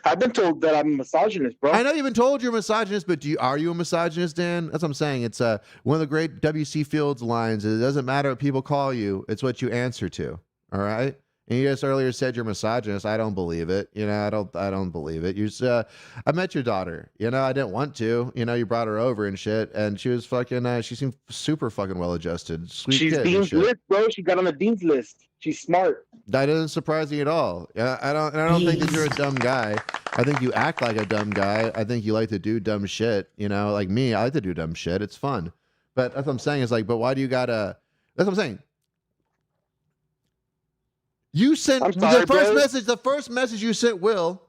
I've been told that I'm a misogynist, bro. I know you've been told you're a misogynist, but are you a misogynist, Dan? That's what I'm saying. It's one of the great W.C. Fields lines. It doesn't matter what people call you. It's what you answer to. All right? And you just earlier said you're misogynist. I don't believe it. I don't believe it. I met your daughter. I didn't want to. You brought her over and shit, and she was fucking. She seemed super fucking well adjusted. Sweet She's kid Dean's list, bro. She got on the Dean's list. She's smart. That doesn't surprise me at all. I don't think that you're a dumb guy. I think you act like a dumb guy. I think you like to do dumb shit. Like me, I like to do dumb shit. It's fun. But that's what I'm saying. Is like, but why do you gotta? That's what I'm saying. You sent the first message you sent Will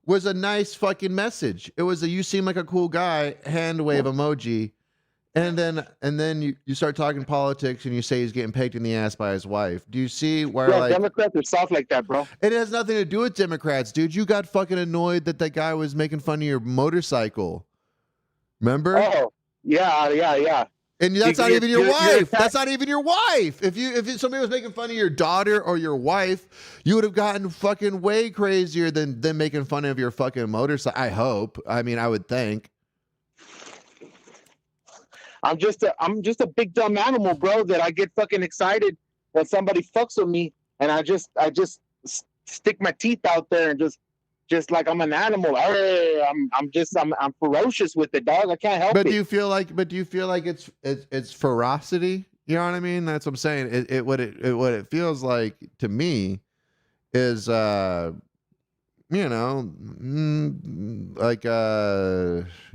was a nice fucking message. It was you seem like a cool guy, hand wave emoji. And then you start talking politics and you say he's getting pegged in the ass by his wife. Do you see where Democrats are soft like that, bro? It has nothing to do with Democrats, dude. You got fucking annoyed that guy was making fun of your motorcycle. Remember? Oh, yeah. And that's not even your you're wife. That's not even your wife. If somebody was making fun of your daughter or your wife, you would have gotten fucking way crazier than making fun of your fucking motorcycle. I hope. I mean, I would think. I'm just a big dumb animal, bro, that I get fucking excited when somebody fucks with me, and I just stick my teeth out there and just like I'm an animal. I'm ferocious with it, dog. I can't help But it. do you feel like it's ferocity? You know what I mean? That's what I'm saying. What it feels like to me is like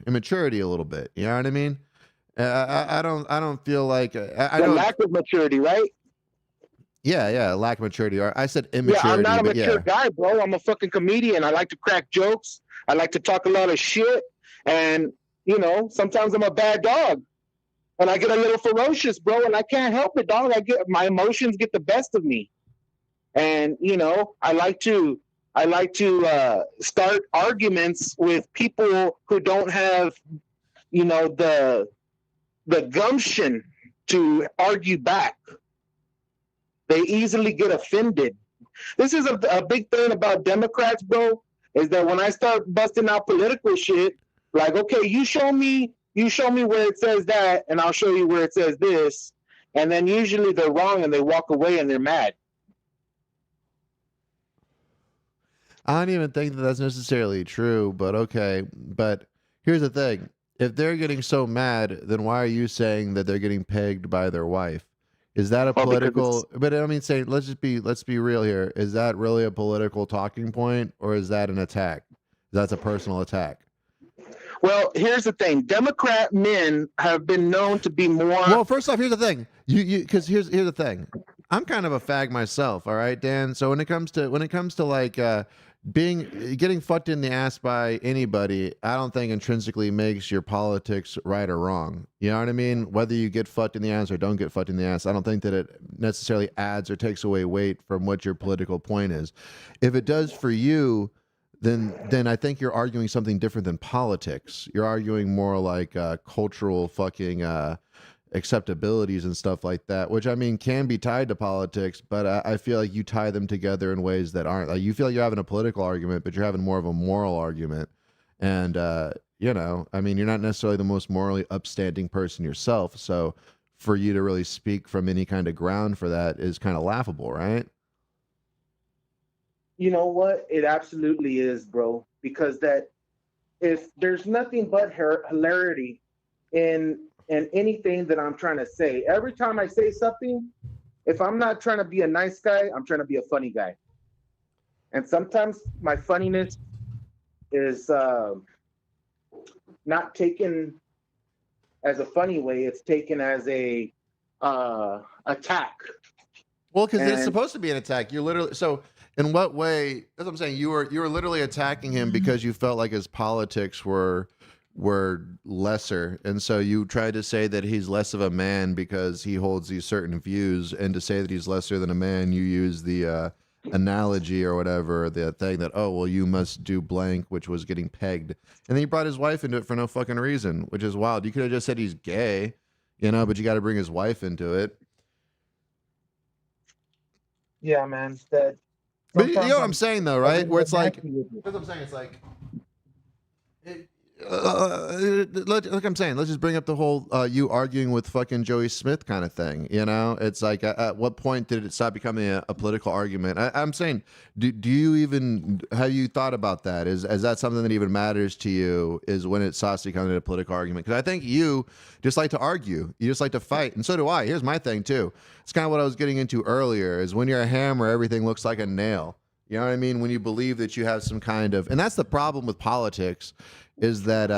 immaturity a little bit. You know what I mean? I don't feel like I The don't. lack of maturity, right? Yeah, lack of maturity. Or I said Yeah, immaturity, I'm not a but mature yeah. guy, bro. I'm a fucking comedian. I like to crack jokes. I like to talk a lot of shit. And, sometimes I'm a bad dog. And I get a little ferocious, bro, and I can't help it, dog. My emotions get the best of me. And, I like to start arguments with people who don't have, the gumption to argue back. They easily get offended. This is a big thing about Democrats, bro, is that when I start busting out political shit, like, okay, you show me where it says that, and I'll show you where it says this. And then usually they're wrong and they walk away and they're mad. I don't even think that that's necessarily true, but okay. But here's the thing. If they're getting so mad, then why are you saying that they're getting pegged by their wife? Is that a political? But I mean, say let's be real here. Is that really a political talking point, or is that an attack? That's a personal attack. Well, here's the thing. Democrat men have been known to be more. Well, first off, here's the thing. Because here's the thing. I'm kind of a fag myself. All right, Dan. So when it comes to like getting fucked in the ass by anybody, I don't think intrinsically makes your politics right or wrong. You know what I mean? Whether you get fucked in the ass or don't get fucked in the ass, I don't think that it necessarily adds or takes away weight from what your political point is. If it does for you, then I think you're arguing something different than politics. You're arguing more like cultural fucking acceptabilities and stuff like that, which I mean can be tied to politics, but I feel like you tie them together in ways that aren't. Like you feel like you're having a political argument, but you're having more of a moral argument. And I mean, you're not necessarily the most morally upstanding person yourself, so for you to really speak from any kind of ground for that is kind of laughable, right? You know what? It absolutely is, bro. Because that if there's nothing but hilarity in anything that I'm trying to say, every time I say something, if I'm not trying to be a nice guy, I'm trying to be a funny guy. And sometimes my funniness is not taken as a funny way; it's taken as a attack. Well, because it's supposed to be an attack. You're literally so. In what way? That's what I'm saying. You were literally attacking him because you felt like his politics were lesser, and so you tried to say that he's less of a man because he holds these certain views, and to say that he's lesser than a man, you use the analogy or whatever, the thing that, oh well, you must do blank, which was getting pegged, and then he brought his wife into it for no fucking reason, which is wild. You could have just said he's gay, but you got to bring his wife into it. Yeah, man. But you know what I'm saying, though, right? Where it's like, that's what I'm saying. It's like, like I'm saying, let's just bring up the whole you arguing with fucking Joey Smith kind of thing. It's like, at what point did it stop becoming a political argument? I'm saying, do you even, have you thought about that? Is that something that even matters to you, is when it starts becoming a political argument? Because I think you just like to argue. You just like to fight. And so do I. Here's my thing, too. It's kind of what I was getting into earlier, is when you're a hammer, everything looks like a nail. You know what I mean? When you believe that you have some kind of, and that's the problem with politics, is that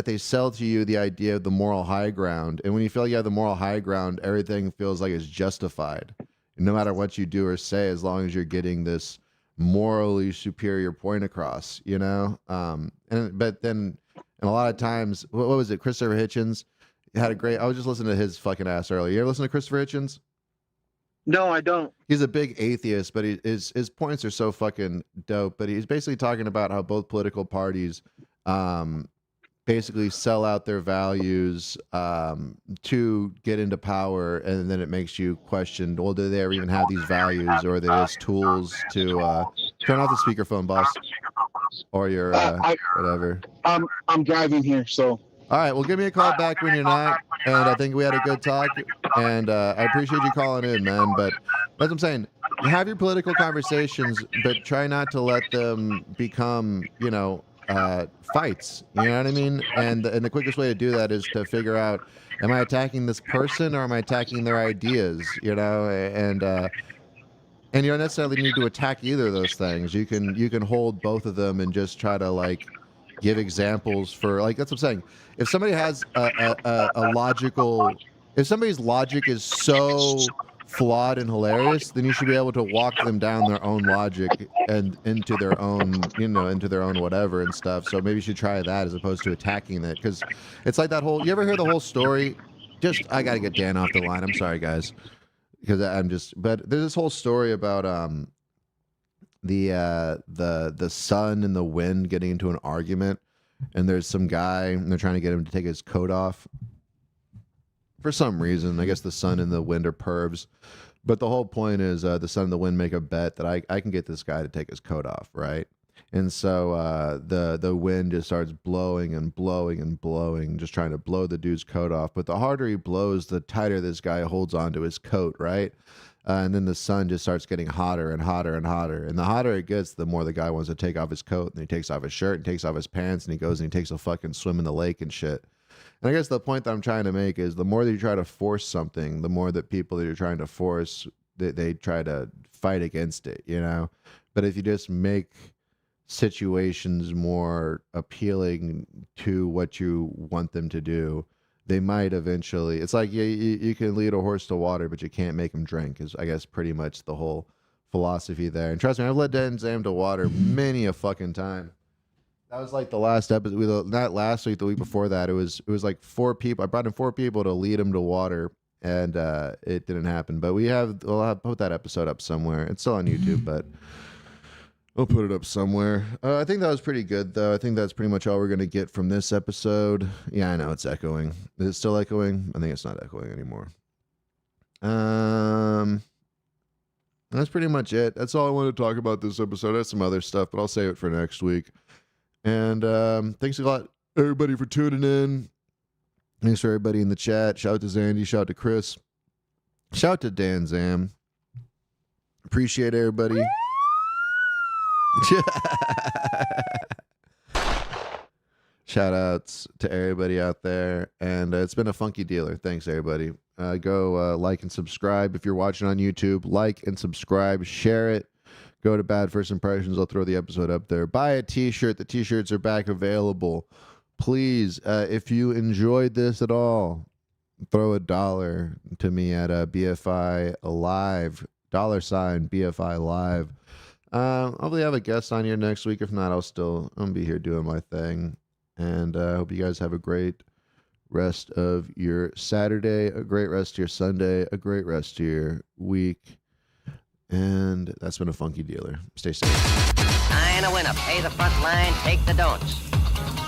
they sell to you the idea of the moral high ground. And when you feel like you have the moral high ground, everything feels like it's justified, no matter what you do or say, as long as you're getting this morally superior point across, but then, and a lot of times, what was it? Christopher Hitchens had I was just listening to his fucking ass earlier. You ever listen to Christopher Hitchens? No, I don't. He's a big atheist, but his points are so fucking dope. But he's basically talking about how both political parties basically sell out their values to get into power, and then it makes you question, well, do they ever even have these values, or are they just tools to turn off the speakerphone, boss, or your whatever. I'm driving here, so. All right, well, give me a call back when you're not, and I think we had a good talk, and I appreciate you calling in, man, but that's what I'm saying. Have your political conversations, but try not to let them become, fights. You know what I mean? And the quickest way to do that is to figure out, am I attacking this person or am I attacking their ideas? And you don't necessarily need to attack either of those things. You can hold both of them and just try to like give examples for, like, that's what I'm saying. If somebody has a logical, if somebody's logic is so flawed and hilarious, then you should be able to walk them down their own logic and into their own, into their own whatever and stuff. So maybe you should try that as opposed to attacking that, because it's like that whole, you ever hear the whole story? I got to get Dan off the line. I'm sorry, guys, because but there's this whole story about the sun and the wind getting into an argument, and there's some guy and they're trying to get him to take his coat off. For some reason, I guess the sun and the wind are pervs, but the whole point is the sun and the wind make a bet that I can get this guy to take his coat off, right? And so the wind just starts blowing and blowing and blowing, just trying to blow the dude's coat off. But the harder he blows, the tighter this guy holds onto his coat, right? And then the sun just starts getting hotter and hotter and hotter. And the hotter it gets, the more the guy wants to take off his coat, and he takes off his shirt and takes off his pants, and he goes and he takes a fucking swim in the lake and shit. And I guess the point that I'm trying to make is the more that you try to force something, the more that people that you're trying to force, they try to fight against it, But if you just make situations more appealing to what you want them to do, they might eventually, it's like you can lead a horse to water, but you can't make him drink, is I guess pretty much the whole philosophy there. And trust me, I've led Dan Zam to water many a fucking time. That was like the last episode, not last week, the week before that. It was like 4 people. I brought in 4 people to lead him to water, and it didn't happen. But we'll have put that episode up somewhere. It's still on YouTube, but we'll put it up somewhere. I think that was pretty good, though. I think that's pretty much all we're going to get from this episode. Yeah, I know it's echoing. Is it still echoing? I think it's not echoing anymore. That's pretty much it. That's all I want to talk about this episode. I have some other stuff, but I'll save it for next week. And thanks a lot, everybody, for tuning in. Thanks for everybody in the chat. Shout out to Zandy. Shout out to Chris. Shout out to Dan Zam. Appreciate everybody. Shout outs to everybody out there. And it's been a funky dealer. Thanks, everybody. Go like and subscribe. If you're watching on YouTube, like and subscribe. Share it. Go to Bad First Impressions. I'll throw the episode up there. Buy a t-shirt. The t-shirts are back available. Please, if you enjoyed this at all, throw $1 to me at BFI Live, $ BFI Live. I'll probably have a guest on here next week. If not, I'm gonna be here doing my thing. And I hope you guys have a great rest of your Saturday, a great rest of your Sunday, a great rest of your week. And that's been a funky dealer. Stay safe. I ain't a winner. Pay the front line, take the don'ts.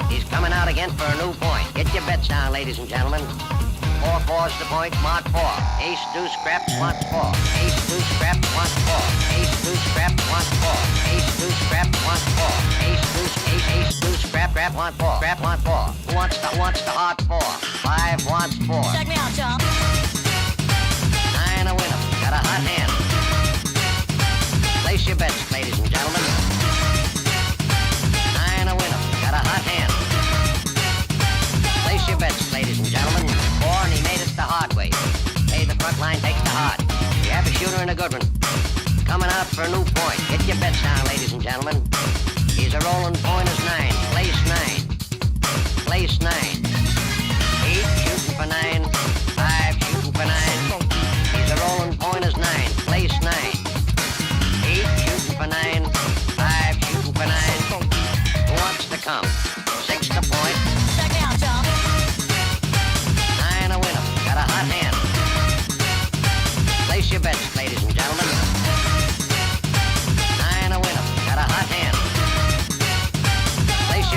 He's coming out again for a new point. Get your bets down, ladies and gentlemen. 4-4's the point, mod 4. Ace, deuce, scrap, mod 4. Ace, deuce, scrap, mod 4. Ace, deuce, scrap, mod 4. Ace, deuce, scrap, mod 4. Ace, deuce, ace, deuce, scrap, mod 4. Scrap, mod 4. Who wants the hard 4? 5 wants 4. Check me out, y'all. I ain't a winner. Got a hot hand. Place your bets, ladies and gentlemen. I ain't a winner. Got a hot hand. Place your bets, ladies and gentlemen. 4, and he made us the hard way. Hey, the front line takes the hard. We have a shooter and a good one. Coming out for a new point. Get your bets down, ladies and gentlemen. He's a rolling point as 9. Place 9. Place 9. 8 shooting for 9. 5 shooting for 9. He's a rolling point as 9. Place 9. 8 shooting for 9, 5 shooting for 9. Who wants to come? 6 to point. Check me out, y'all. I ain't a winner. Got a hot hand. Place your bets, ladies and gentlemen. I ain't a winner. Got a hot hand. Place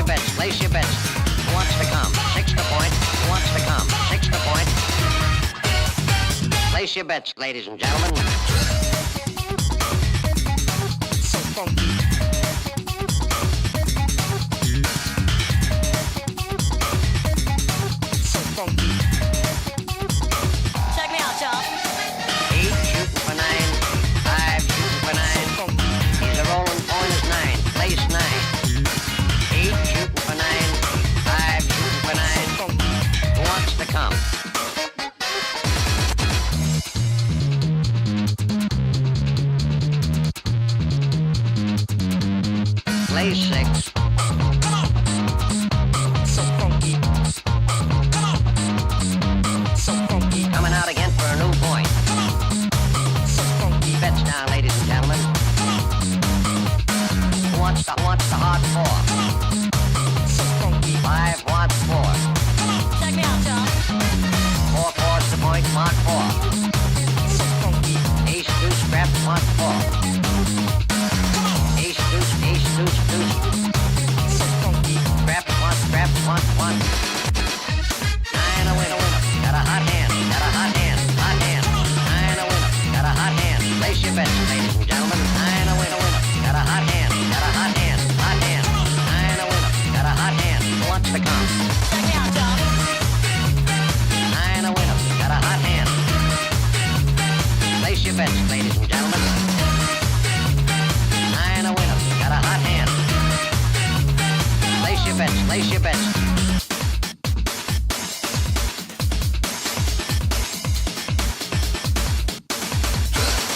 your bets. Who wants to come? Place your bets, ladies and gentlemen. So funky. So funky. Check me out, y'all. 8 shooting for 9. 5 shooting for 9. He's a rolling point is 9. Place 9. 8 shooting for 9. 5 shooting for 9. Who wants to come? Place 6. So funky. So funky. Coming out again for a new point. So funky. Bets down, ladies and gentlemen. Who wants the hard 4? So funky. 5 wants 4. Check me out, y'all. 4 4's the point, mark 4. So funky. Ace deuce, scrap, mark 4. Ace deuce, deuce. So funky. Scrap, 1. 9 a winner. Got a hot hand. 9 a winner. Got a hot hand. Place your bets, ladies and gentlemen. 9 a winner. Got a hot hand. 9 a winner. Got a hot hand. Who wants to come? Check me out, y'all. 9 a winner. Got a hot hand. Place your bets, ladies and gentlemen. 9 a winner. Got a hot hand. Place your bets.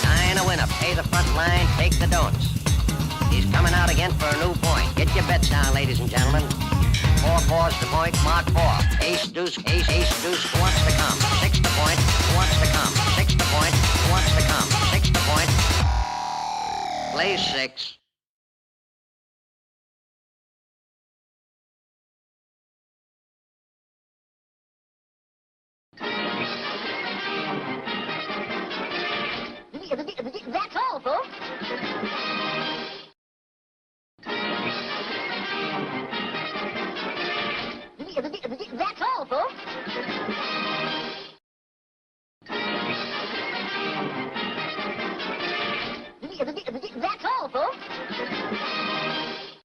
9 a winner. Pay the front line, take the don'ts. He's coming out again for a new point. Get your bets down, ladies and gentlemen. 4 4's the point, mark 4. Ace deuce, who wants to come? 6 the point, who wants to come? 6 the point, who wants to come? 6 the point. Play 6. That's all, folks. That's all, folks. That's all, folks.